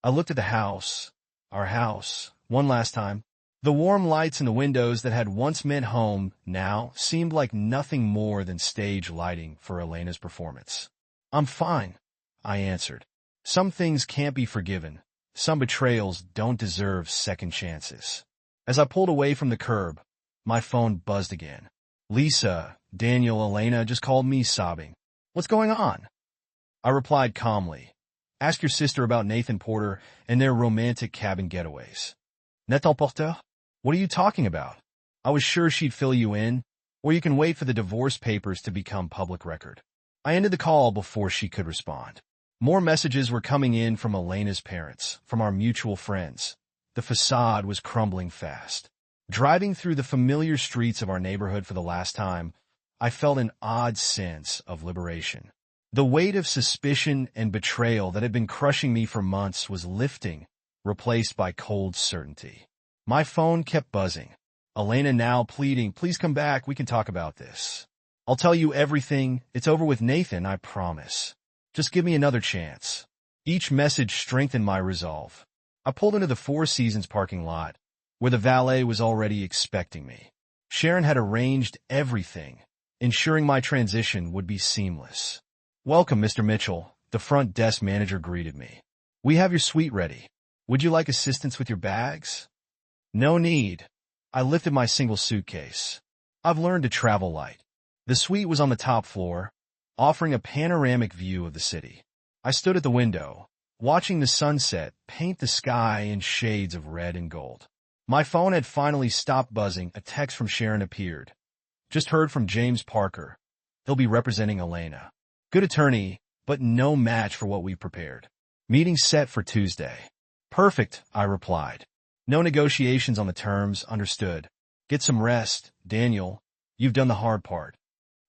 I looked at the house, our house, one last time. The warm lights in the windows that had once meant home now seemed like nothing more than stage lighting for Elena's performance. I'm fine, I answered. Some things can't be forgiven. Some betrayals don't deserve second chances. As I pulled away from the curb, my phone buzzed again. Lisa, Daniel, Elena just called me sobbing. What's going on? I replied calmly. Ask your sister about Nathan Porter and their romantic cabin getaways. Nathan Porter? What are you talking about? I was sure she'd fill you in, or you can wait for the divorce papers to become public record. I ended the call before she could respond. More messages were coming in from Elena's parents, from our mutual friends. The facade was crumbling fast. Driving through the familiar streets of our neighborhood for the last time, I felt an odd sense of liberation. The weight of suspicion and betrayal that had been crushing me for months was lifting, replaced by cold certainty. My phone kept buzzing. Elena now pleading, "Please come back, we can talk about this. I'll tell you everything. It's over with Nathan, I promise. Just give me another chance." Each message strengthened my resolve. I pulled into the Four Seasons parking lot, where the valet was already expecting me. Sharon had arranged everything, ensuring my transition would be seamless. "Welcome, Mr. Mitchell," the front desk manager greeted me. "We have your suite ready. Would you like assistance with your bags?" "No need." I lifted my single suitcase. I've learned to travel light. The suite was on the top floor, offering a panoramic view of the city. I stood at the window, watching the sunset paint the sky in shades of red and gold. My phone had finally stopped buzzing. A text from Sharon appeared. "Just heard from James Parker. He'll be representing Elena. Good attorney, but no match for what we prepared. Meeting set for Tuesday." "Perfect," I replied. "No negotiations on the terms, understood. Get some rest, Daniel. You've done the hard part."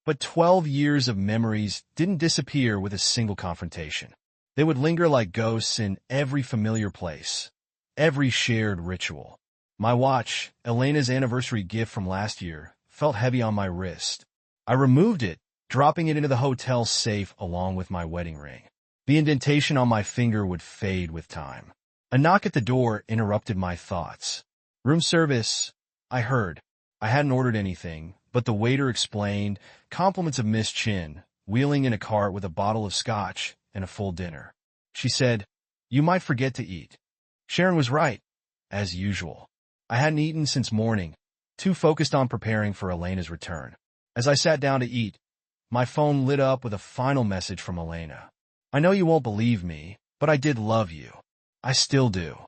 But 12 years of memories didn't disappear with a single confrontation. They would linger like ghosts in every familiar place, every shared ritual. My watch, Elena's anniversary gift from last year, felt heavy on my wrist. I removed it, dropping it into the hotel safe along with my wedding ring. The indentation on my finger would fade with time. A knock at the door interrupted my thoughts. "Room service," I heard. I hadn't ordered anything, but the waiter explained, compliments of Miss Chin, wheeling in a cart with a bottle of scotch and a full dinner. She said, "You might forget to eat." Sharon was right, as usual. I hadn't eaten since morning, too focused on preparing for Elena's return. As I sat down to eat, my phone lit up with a final message from Elena. "I know you won't believe me, but I did love you. I still do."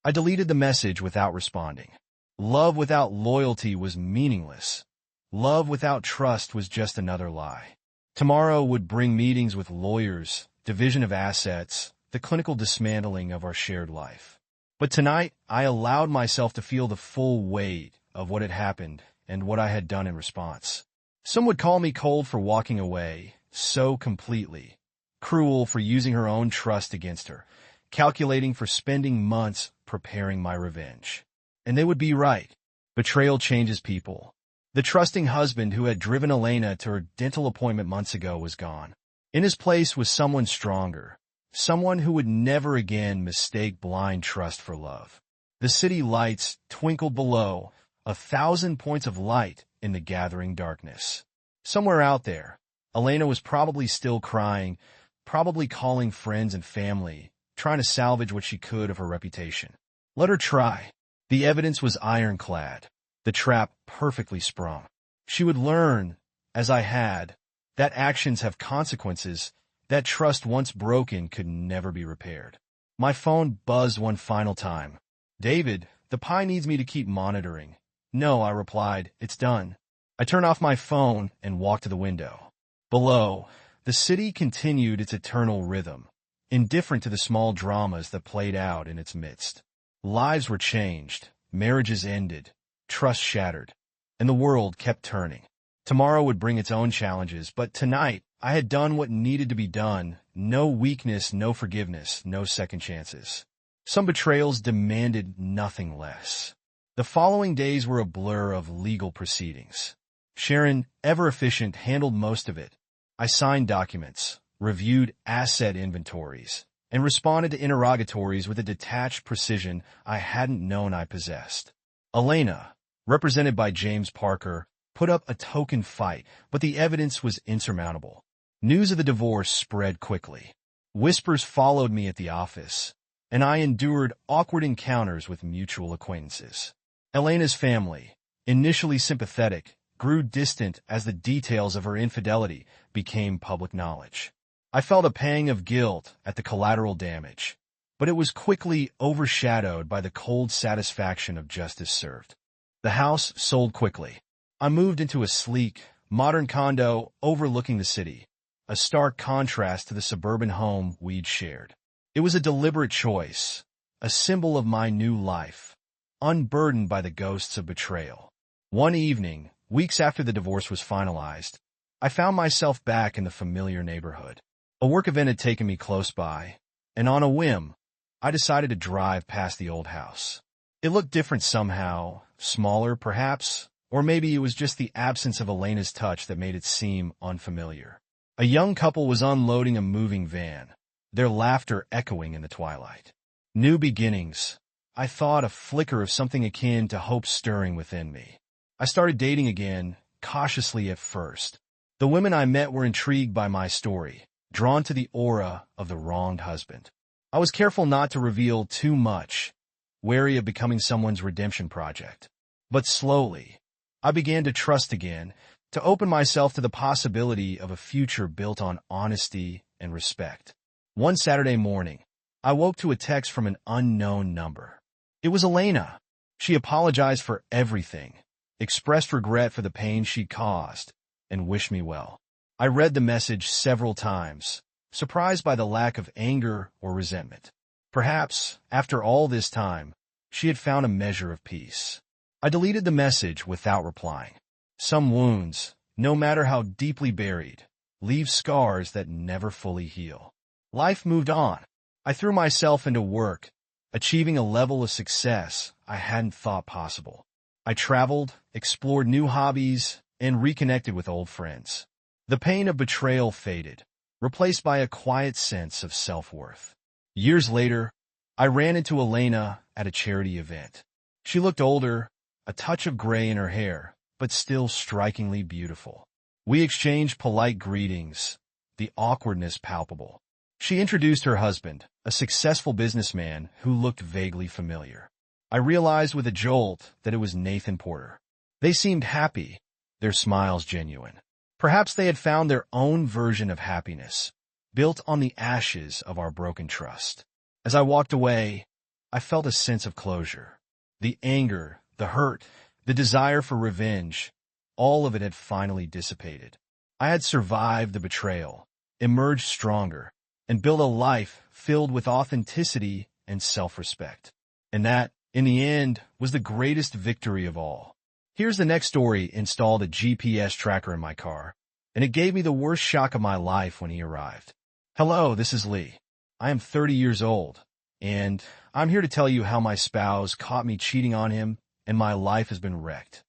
I deleted the message without responding. Love without loyalty was meaningless. Love without trust was just another lie. Tomorrow would bring meetings with lawyers, division of assets, the clinical dismantling of our shared life. But tonight, I allowed myself to feel the full weight of what had happened and what I had done in response. Some would call me cold for walking away so completely, cruel for using her own trust against her, calculating for spending months preparing my revenge. And they would be right. Betrayal changes people. The trusting husband who had driven Elena to her dental appointment months ago was gone. In his place was someone stronger, someone who would never again mistake blind trust for love. The city lights twinkled below, 1,000 points of light in the gathering darkness. Somewhere out there, Elena was probably still crying, probably calling friends and family, trying to salvage what she could of her reputation. Let her try. The evidence was ironclad, the trap perfectly sprung. She would learn, as I had, that actions have consequences, that trust once broken could never be repaired. My phone buzzed one final time. "David, the pie needs me to keep monitoring." "No," I replied, "it's done." I turned off my phone and walked to the window. Below, the city continued its eternal rhythm, indifferent to the small dramas that played out in its midst. Lives were changed, marriages ended, trust shattered, and the world kept turning. Tomorrow would bring its own challenges, but tonight I had done what needed to be done. No weakness, no forgiveness, no second chances. Some betrayals demanded nothing less. The following days were a blur of legal proceedings. Sharon, ever efficient, handled most of it. I signed documents, reviewed asset inventories, and responded to interrogatories with a detached precision I hadn't known I possessed. Elena, represented by James Parker, put up a token fight, but the evidence was insurmountable. News of the divorce spread quickly. Whispers followed me at the office, and I endured awkward encounters with mutual acquaintances. Elena's family, initially sympathetic, grew distant as the details of her infidelity became public knowledge. I felt a pang of guilt at the collateral damage, but it was quickly overshadowed by the cold satisfaction of justice served. The house sold quickly. I moved into a sleek, modern condo overlooking the city, a stark contrast to the suburban home we'd shared. It was a deliberate choice, a symbol of my new life, unburdened by the ghosts of betrayal. One evening, weeks after the divorce was finalized, I found myself back in the familiar neighborhood. A work event had taken me close by, and on a whim, I decided to drive past the old house. It looked different somehow, smaller perhaps, or maybe it was just the absence of Elena's touch that made it seem unfamiliar. A young couple was unloading a moving van, their laughter echoing in the twilight. New beginnings. I thought, a flicker of something akin to hope stirring within me. I started dating again, cautiously at first. The women I met were intrigued by my story, drawn to the aura of the wronged husband. I was careful not to reveal too much, wary of becoming someone's redemption project. But slowly, I began to trust again, to open myself to the possibility of a future built on honesty and respect. One Saturday morning, I woke to a text from an unknown number. It was Elena. She apologized for everything, expressed regret for the pain she'd caused, and wished me well. I read the message several times, surprised by the lack of anger or resentment. Perhaps, after all this time, she had found a measure of peace. I deleted the message without replying. Some wounds, no matter how deeply buried, leave scars that never fully heal. Life moved on. I threw myself into work, achieving a level of success I hadn't thought possible. I traveled, explored new hobbies, and reconnected with old friends. The pain of betrayal faded, replaced by a quiet sense of self-worth. Years later, I ran into Elena at a charity event. She looked older, a touch of gray in her hair, but still strikingly beautiful. We exchanged polite greetings, the awkwardness palpable. She introduced her husband, a successful businessman who looked vaguely familiar. I realized with a jolt that it was Nathan Porter. They seemed happy, their smiles genuine. Perhaps they had found their own version of happiness, built on the ashes of our broken trust. As I walked away, I felt a sense of closure. The anger, the hurt, the desire for revenge, all of it had finally dissipated. I had survived the betrayal, emerged stronger, and built a life filled with authenticity and self-respect. And that, in the end, was the greatest victory of all. Here's the next story. Installed a GPS tracker in my car, and it gave me the worst shock of my life when he arrived. Hello, this is Lee. I am 30 years old, and I'm here to tell you how my spouse caught me cheating on him, and my life has been wrecked.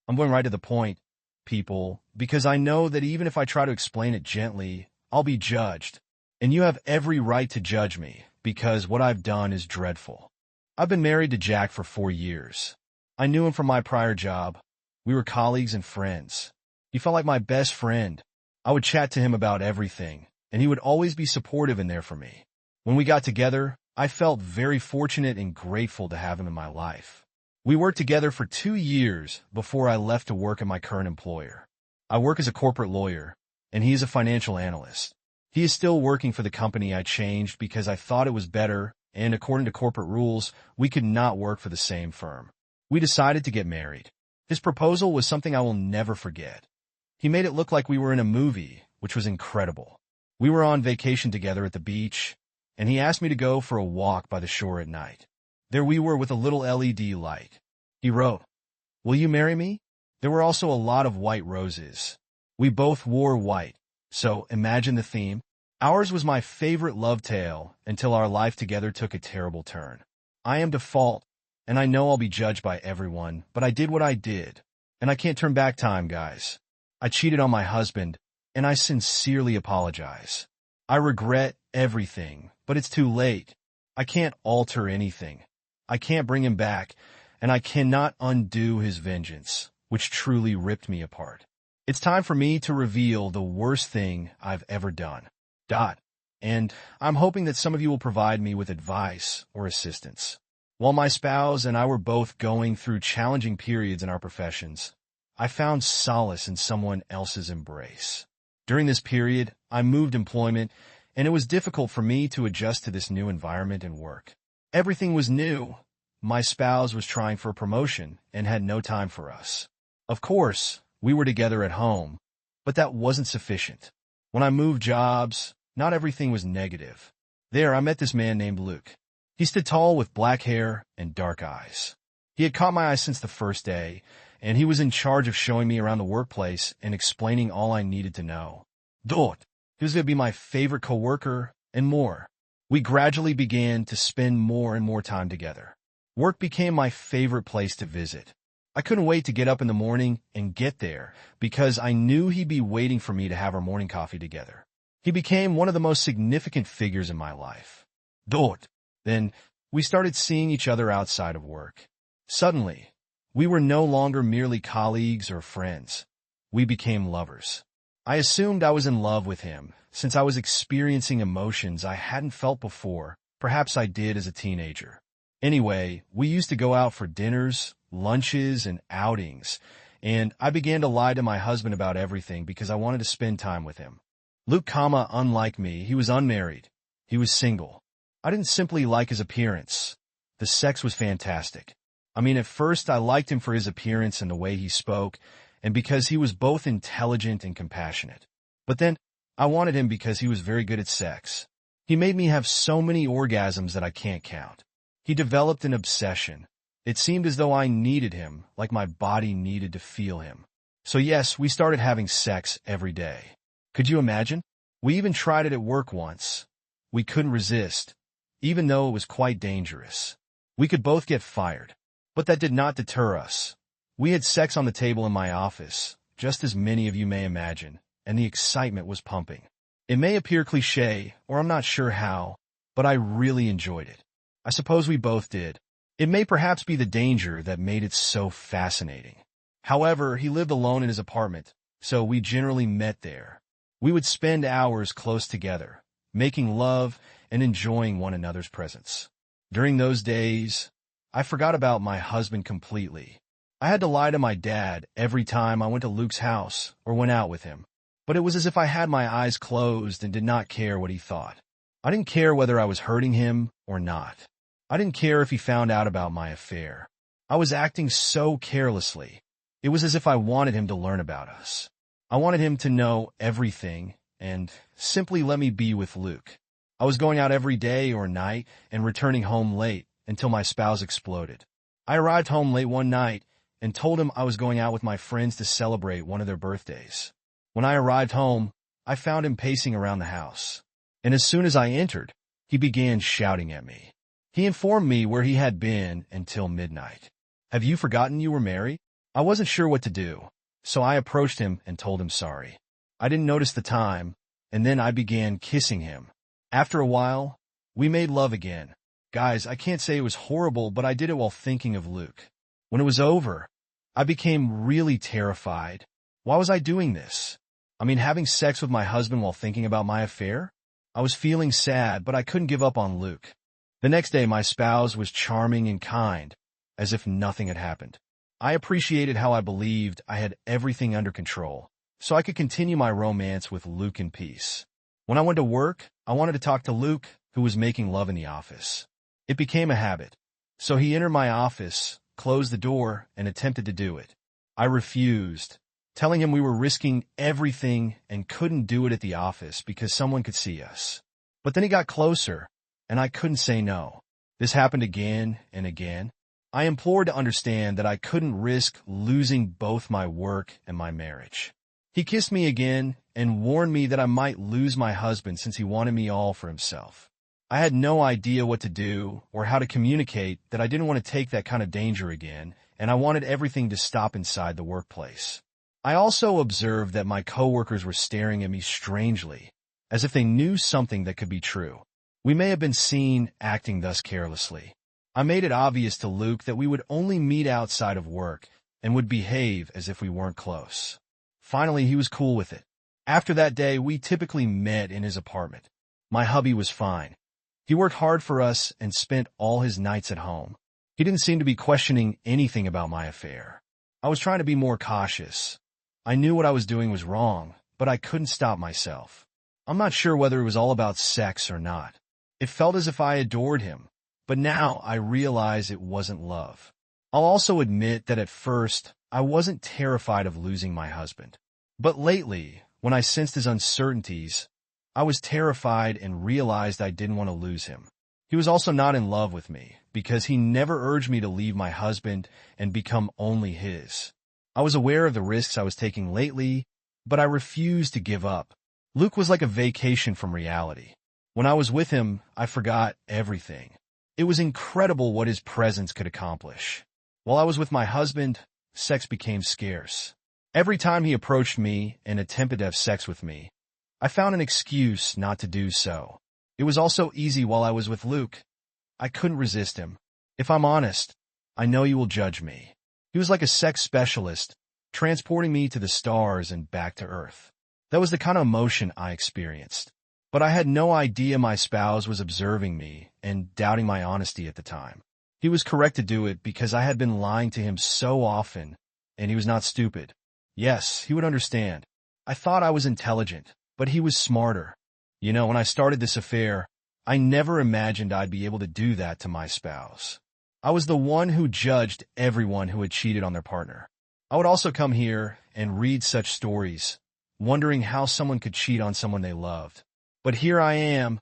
I'm going right to the point, people, because I know that even if I try to explain it gently, I'll be judged. And you have every right to judge me, because what I've done is dreadful. I've been married to Jack for 4 years. I knew him from my prior job. We were colleagues and friends. He felt like my best friend. I would chat to him about everything, and he would always be supportive and there for me. When we got together, I felt very fortunate and grateful to have him in my life. We worked together for 2 years before I left to work at my current employer. I work as a corporate lawyer, and he is a financial analyst. He is still working for the company I changed because I thought it was better, and according to corporate rules, we could not work for the same firm. We decided to get married. His proposal was something I will never forget. He made it look like we were in a movie, which was incredible. We were on vacation together at the beach, and he asked me to go for a walk by the shore at night. There we were with a little LED light. He wrote, "Will you marry me?" There were also a lot of white roses. We both wore white, so imagine the theme. Ours was my favorite love tale until our life together took a terrible turn. I am default, and I know I'll be judged by everyone, but I did what I did, and I can't turn back time, guys. I cheated on my husband, and I sincerely apologize. I regret everything, but it's too late. I can't alter anything. I can't bring him back, and I cannot undo his vengeance, which truly ripped me apart. It's time for me to reveal the worst thing I've ever done. And I'm hoping that some of you will provide me with advice or assistance. While my spouse and I were both going through challenging periods in our professions, I found solace in someone else's embrace. During this period, I moved employment, and it was difficult for me to adjust to this new environment and work. Everything was new. My spouse was trying for a promotion and had no time for us. Of course, we were together at home, but that wasn't sufficient. When I moved jobs, not everything was negative. There, I met this man named Luke. He stood tall with black hair and dark eyes. He had caught my eye since the first day, and he was in charge of showing me around the workplace and explaining all I needed to know. Dort, he was going to be my favorite coworker, and more. We gradually began to spend more and more time together. Work became my favorite place to visit. I couldn't wait to get up in the morning and get there because I knew he'd be waiting for me to have our morning coffee together. He became one of the most significant figures in my life. Dort. Then we started seeing each other outside of work. Suddenly, we were no longer merely colleagues or friends. We became lovers. I assumed I was in love with him since I was experiencing emotions I hadn't felt before. Perhaps I did as a teenager. Anyway, we used to go out for dinners, lunches, and outings, and I began to lie to my husband about everything because I wanted to spend time with him. Luke, unlike me, he was unmarried. He was single. I didn't simply like his appearance. The sex was fantastic. At first I liked him for his appearance and the way he spoke, and because he was both intelligent and compassionate. But then, I wanted him because he was very good at sex. He made me have so many orgasms that I can't count. He developed an obsession. It seemed as though I needed him, like my body needed to feel him. So yes, we started having sex every day. Could you imagine? We even tried it at work once. We couldn't resist, even though it was quite dangerous. We could both get fired. But that did not deter us. We had sex on the table in my office, just as many of you may imagine, and the excitement was pumping. It may appear cliché, or I'm not sure how, but I really enjoyed it. I suppose we both did. It may perhaps be the danger that made it so fascinating. However, he lived alone in his apartment, so we generally met there. We would spend hours close together, making love and enjoying one another's presence. During those days, I forgot about my husband completely. I had to lie to my dad every time I went to Luke's house or went out with him. But it was as if I had my eyes closed and did not care what he thought. I didn't care whether I was hurting him or not. I didn't care if he found out about my affair. I was acting so carelessly. It was as if I wanted him to learn about us. I wanted him to know everything and simply let me be with Luke. I was going out every day or night and returning home late until my spouse exploded. I arrived home late one night and told him I was going out with my friends to celebrate one of their birthdays. When I arrived home, I found him pacing around the house. And as soon as I entered, he began shouting at me. He informed me where he had been until midnight. Have you forgotten you were married? I wasn't sure what to do, so I approached him and told him sorry. I didn't notice the time, and then I began kissing him. After a while, we made love again. Guys, I can't say it was horrible, but I did it while thinking of Luke. When it was over, I became really terrified. Why was I doing this? Having sex with my husband while thinking about my affair? I was feeling sad, but I couldn't give up on Luke. The next day, my spouse was charming and kind, as if nothing had happened. I appreciated how I believed I had everything under control, so I could continue my romance with Luke in peace. When I went to work, I wanted to talk to Luke, who was making love in the office. It became a habit. So he entered my office, closed the door, and attempted to do it. I refused, telling him we were risking everything and couldn't do it at the office because someone could see us. But then he got closer, and I couldn't say no. This happened again and again. I implored to understand that I couldn't risk losing both my work and my marriage. He kissed me again and warned me that I might lose my husband since he wanted me all for himself. I had no idea what to do or how to communicate that I didn't want to take that kind of danger again, and I wanted everything to stop inside the workplace. I also observed that my coworkers were staring at me strangely, as if they knew something that could be true. We may have been seen acting thus carelessly. I made it obvious to Luke that we would only meet outside of work and would behave as if we weren't close. Finally, he was cool with it. After that day, we typically met in his apartment. My hubby was fine. He worked hard for us and spent all his nights at home. He didn't seem to be questioning anything about my affair. I was trying to be more cautious. I knew what I was doing was wrong, but I couldn't stop myself. I'm not sure whether it was all about sex or not. It felt as if I adored him, but now I realize it wasn't love. I'll also admit that at first, I wasn't terrified of losing my husband. But lately, when I sensed his uncertainties, I was terrified and realized I didn't want to lose him. He was also not in love with me because he never urged me to leave my husband and become only his. I was aware of the risks I was taking lately, but I refused to give up. Luke was like a vacation from reality. When I was with him, I forgot everything. It was incredible what his presence could accomplish. While I was with my husband, sex became scarce. Every time he approached me and attempted to have sex with me, I found an excuse not to do so. It was also easy while I was with Luke. I couldn't resist him. If I'm honest, I know you will judge me. He was like a sex specialist, transporting me to the stars and back to Earth. That was the kind of emotion I experienced. But I had no idea my spouse was observing me and doubting my honesty at the time. He was correct to do it because I had been lying to him so often, and he was not stupid. Yes, he would understand. I thought I was intelligent, but he was smarter. You know, when I started this affair, I never imagined I'd be able to do that to my spouse. I was the one who judged everyone who had cheated on their partner. I would also come here and read such stories, wondering how someone could cheat on someone they loved. But here I am,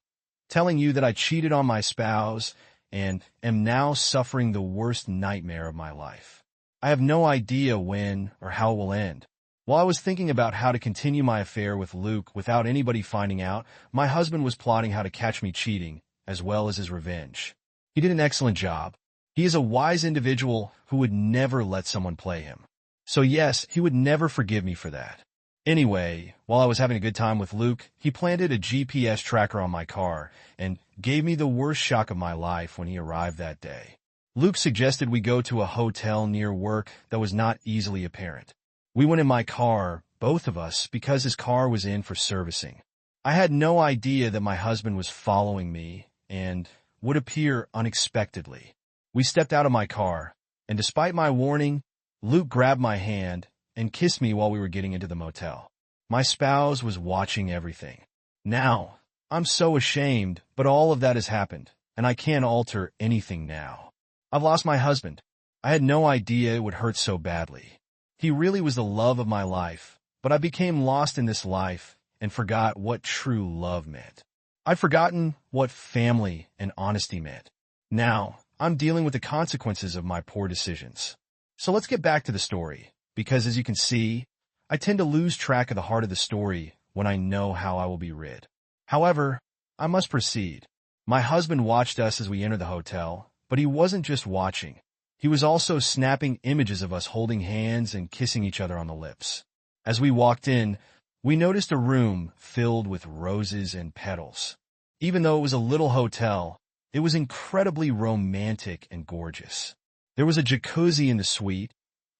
telling you that I cheated on my spouse and am now suffering the worst nightmare of my life. I have no idea when or how it will end. While I was thinking about how to continue my affair with Luke without anybody finding out, my husband was plotting how to catch me cheating, as well as his revenge. He did an excellent job. He is a wise individual who would never let someone play him. So yes, he would never forgive me for that. Anyway, while I was having a good time with Luke, he planted a GPS tracker on my car and gave me the worst shock of my life when he arrived that day. Luke suggested we go to a hotel near work that was not easily apparent. We went in my car, both of us, because his car was in for servicing. I had no idea that my husband was following me and would appear unexpectedly. We stepped out of my car, and despite my warning, Luke grabbed my hand and kissed me while we were getting into the motel. My spouse was watching everything. Now, I'm so ashamed, but all of that has happened, and I can't alter anything now. I've lost my husband. I had no idea it would hurt so badly. He really was the love of my life, but I became lost in this life and forgot what true love meant. I'd forgotten what family and honesty meant. Now, I'm dealing with the consequences of my poor decisions. So let's get back to the story, because as you can see, I tend to lose track of the heart of the story when I know how I will be rid. However, I must proceed. My husband watched us as we entered the hotel, but he wasn't just watching. He was also snapping images of us holding hands and kissing each other on the lips. As we walked in, we noticed a room filled with roses and petals. Even though it was a little hotel, it was incredibly romantic and gorgeous. There was a jacuzzi in the suite,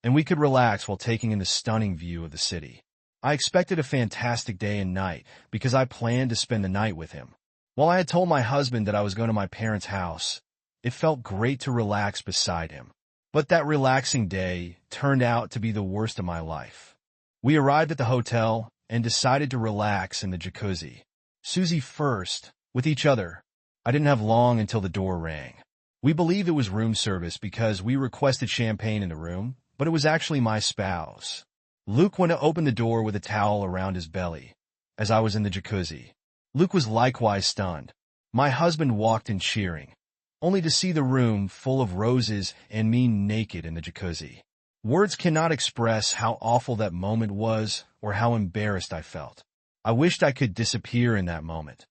and we could relax while taking in the stunning view of the city. I expected a fantastic day and night because I planned to spend the night with him. While I had told my husband that I was going to my parents' house, it felt great to relax beside him. But that relaxing day turned out to be the worst of my life. We arrived at the hotel and decided to relax in the jacuzzi. Susie first, with each other. I didn't have long until the door rang. We believed it was room service because we requested champagne in the room, but it was actually my spouse. Luke went to open the door with a towel around his belly, as I was in the jacuzzi. Luke was likewise stunned. My husband walked in cheering, only to see the room full of roses and me naked in the jacuzzi. Words cannot express how awful that moment was or how embarrassed I felt. I wished I could disappear in that moment.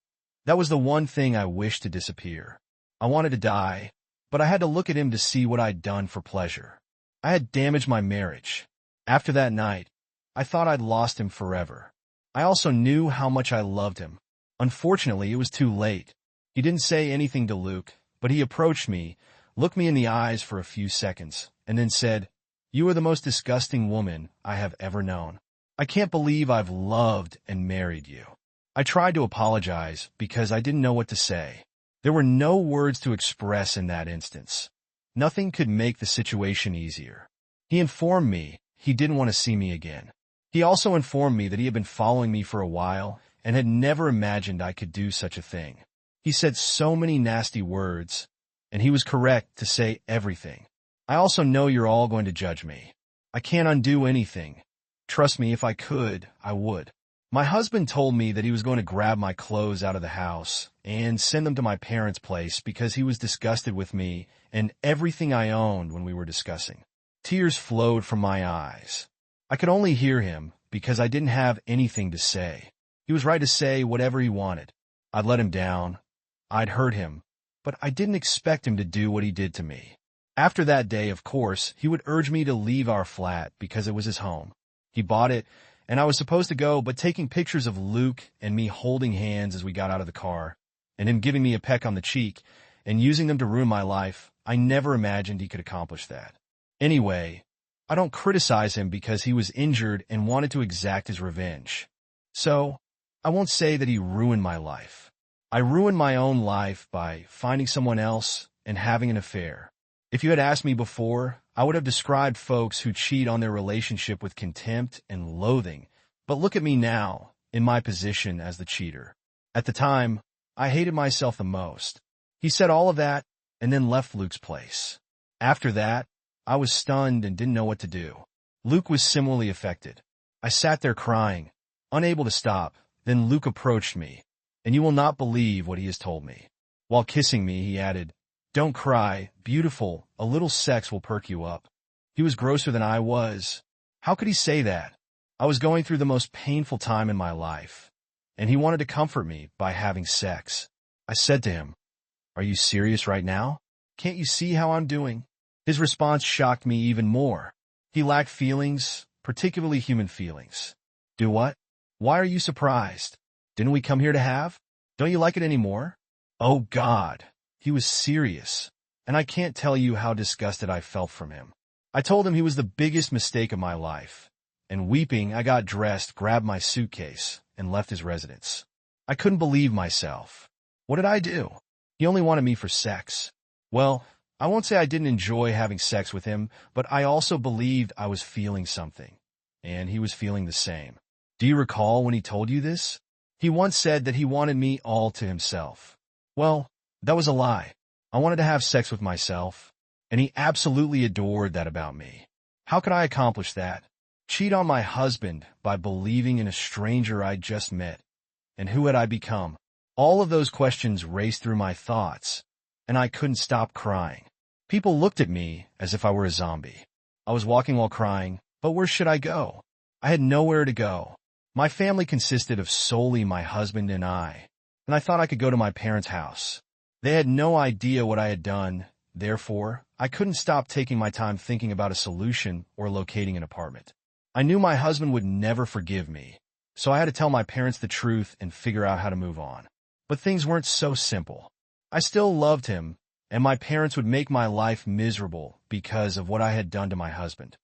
That was the one thing I wished to disappear. I wanted to die, but I had to look at him to see what I'd done for pleasure. I had damaged my marriage. After that night, I thought I'd lost him forever. I also knew how much I loved him. Unfortunately, it was too late. He didn't say anything to Luke, but he approached me, looked me in the eyes for a few seconds, and then said, "You are the most disgusting woman I have ever known. I can't believe I've loved and married you." I tried to apologize because I didn't know what to say. There were no words to express in that instance. Nothing could make the situation easier. He informed me he didn't want to see me again. He also informed me that he had been following me for a while and had never imagined I could do such a thing. He said so many nasty words, and he was correct to say everything. I also know you're all going to judge me. I can't undo anything. Trust me, if I could, I would. My husband told me that he was going to grab my clothes out of the house and send them to my parents' place because he was disgusted with me and everything I owned when we were discussing. Tears flowed from my eyes. I could only hear him because I didn't have anything to say. He was right to say whatever he wanted. I'd let him down. I'd hurt him, but I didn't expect him to do what he did to me. After that day, of course, he would urge me to leave our flat because it was his home. He bought it, and I was supposed to go, but taking pictures of Luke and me holding hands as we got out of the car, and him giving me a peck on the cheek, and using them to ruin my life, I never imagined he could accomplish that. Anyway, I don't criticize him because he was injured and wanted to exact his revenge. So, I won't say that he ruined my life. I ruined my own life by finding someone else and having an affair. If you had asked me before, I would have described folks who cheat on their relationship with contempt and loathing. But look at me now, in my position as the cheater. At the time, I hated myself the most. He said all of that and then left Luke's place. After that, I was stunned and didn't know what to do. Luke was similarly affected. I sat there crying, unable to stop. Then Luke approached me, and you will not believe what he has told me. While kissing me, he added, "Don't cry, beautiful, a little sex will perk you up." He was grosser than I was. How could he say that? I was going through the most painful time in my life, and he wanted to comfort me by having sex. I said to him, "Are you serious right now? Can't you see how I'm doing?" His response shocked me even more. He lacked feelings, particularly human feelings. Do what? Why are you surprised? Didn't we come here to have? Don't you like it anymore? Oh God. He was serious, and I can't tell you how disgusted I felt from him. I told him he was the biggest mistake of my life, and weeping, I got dressed, grabbed my suitcase, and left his residence. I couldn't believe myself. What did I do? He only wanted me for sex. Well, I won't say I didn't enjoy having sex with him, but I also believed I was feeling something, and he was feeling the same. Do you recall when he told you this? He once said that he wanted me all to himself. Well, that was a lie. I wanted to have sex with myself, and he absolutely adored that about me. How could I accomplish that? Cheat on my husband by believing in a stranger I'd just met? And who had I become? All of those questions raced through my thoughts, and I couldn't stop crying. People looked at me as if I were a zombie. I was walking while crying, but where should I go? I had nowhere to go. My family consisted of solely my husband and I thought I could go to my parents' house. They had no idea what I had done, therefore, I couldn't stop taking my time thinking about a solution or locating an apartment. I knew my husband would never forgive me, so I had to tell my parents the truth and figure out how to move on. But things weren't so simple. I still loved him, and my parents would make my life miserable because of what I had done to my husband.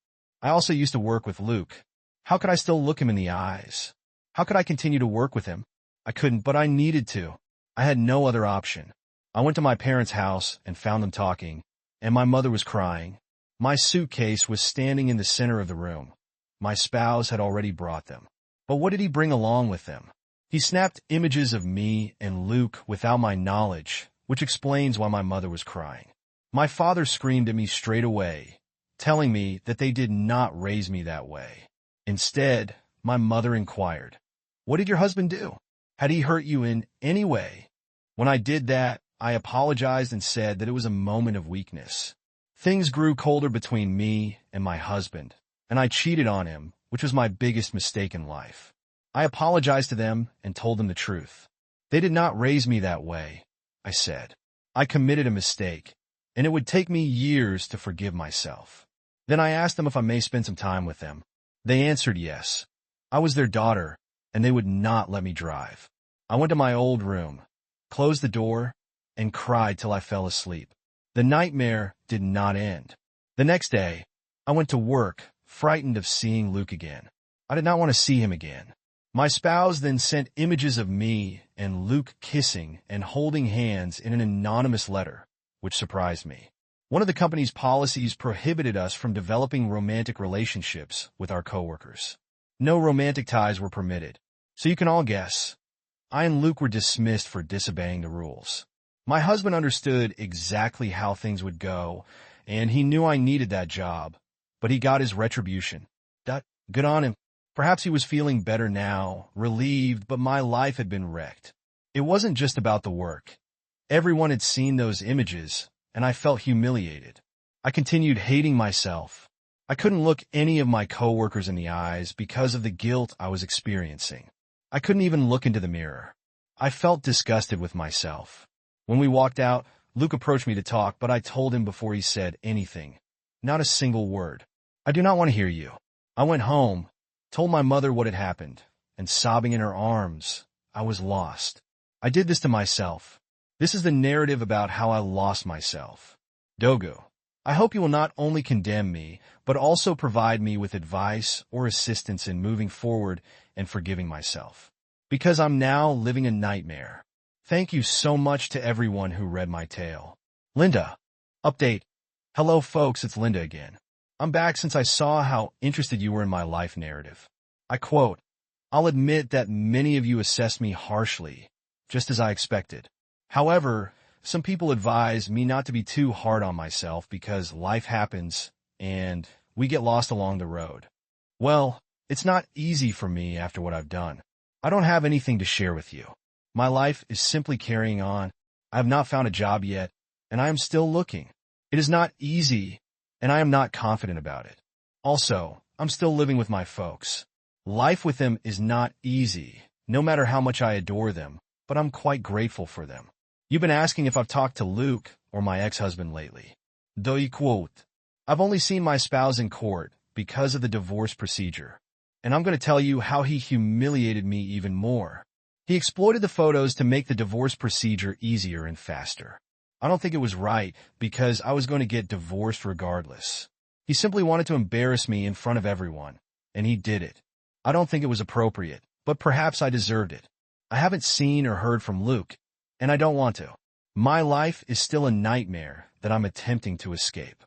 I also used to work with Luke. How could I still look him in the eyes? How could I continue to work with him? I couldn't, but I needed to. I had no other option. I went to my parents' house and found them talking, and my mother was crying. My suitcase was standing in the center of the room. My spouse had already brought them. But what did he bring along with them? He snapped images of me and Luke without my knowledge, which explains why my mother was crying. My father screamed at me straight away, telling me that they did not raise me that way. Instead, my mother inquired, "What did your husband do? Had he hurt you in any way?" When I did that, I apologized and said that it was a moment of weakness. Things grew colder between me and my husband, and I cheated on him, which was my biggest mistake in life. I apologized to them and told them the truth. They did not raise me that way, I said. I committed a mistake, and it would take me years to forgive myself. Then I asked them if I may spend some time with them. They answered yes. I was their daughter, and they would not let me drive. I went to my old room, closed the door, and cried till I fell asleep. The nightmare did not end. The next day, I went to work, frightened of seeing Luke again. I did not want to see him again. My spouse then sent images of me and Luke kissing and holding hands in an anonymous letter, which surprised me. One of the company's policies prohibited us from developing romantic relationships with our coworkers. No romantic ties were permitted. So you can all guess, I and Luke were dismissed for disobeying the rules. My husband understood exactly how things would go, and he knew I needed that job, but he got his retribution. Good on him. Perhaps he was feeling better now, relieved, but my life had been wrecked. It wasn't just about the work. Everyone had seen those images, and I felt humiliated. I continued hating myself. I couldn't look any of my coworkers in the eyes because of the guilt I was experiencing. I couldn't even look into the mirror. I felt disgusted with myself. When we walked out, Luke approached me to talk, but I told him before he said anything. Not a single word. I do not want to hear you. I went home, told my mother what had happened, and sobbing in her arms, I was lost. I did this to myself. This is the narrative about how I lost myself. Dogu, I hope you will not only condemn me, but also provide me with advice or assistance in moving forward and forgiving myself. Because I'm now living a nightmare. Thank you so much to everyone who read my tale. Linda. Update. Hello folks, it's Linda again. I'm back since I saw how interested you were in my life narrative. I quote, I'll admit that many of you assessed me harshly, just as I expected. However, some people advise me not to be too hard on myself because life happens and we get lost along the road. Well, it's not easy for me after what I've done. I don't have anything to share with you. My life is simply carrying on. I have not found a job yet, and I am still looking. It is not easy, and I am not confident about it. Also, I'm still living with my folks. Life with them is not easy, no matter how much I adore them, but I'm quite grateful for them. You've been asking if I've talked to Luke or my ex-husband lately. Doi quote, I've only seen my spouse in court because of the divorce procedure, and I'm going to tell you how he humiliated me even more. He exploited the photos to make the divorce procedure easier and faster. I don't think it was right because I was going to get divorced regardless. He simply wanted to embarrass me in front of everyone, and he did it. I don't think it was appropriate, but perhaps I deserved it. I haven't seen or heard from Luke, and I don't want to. My life is still a nightmare that I'm attempting to escape.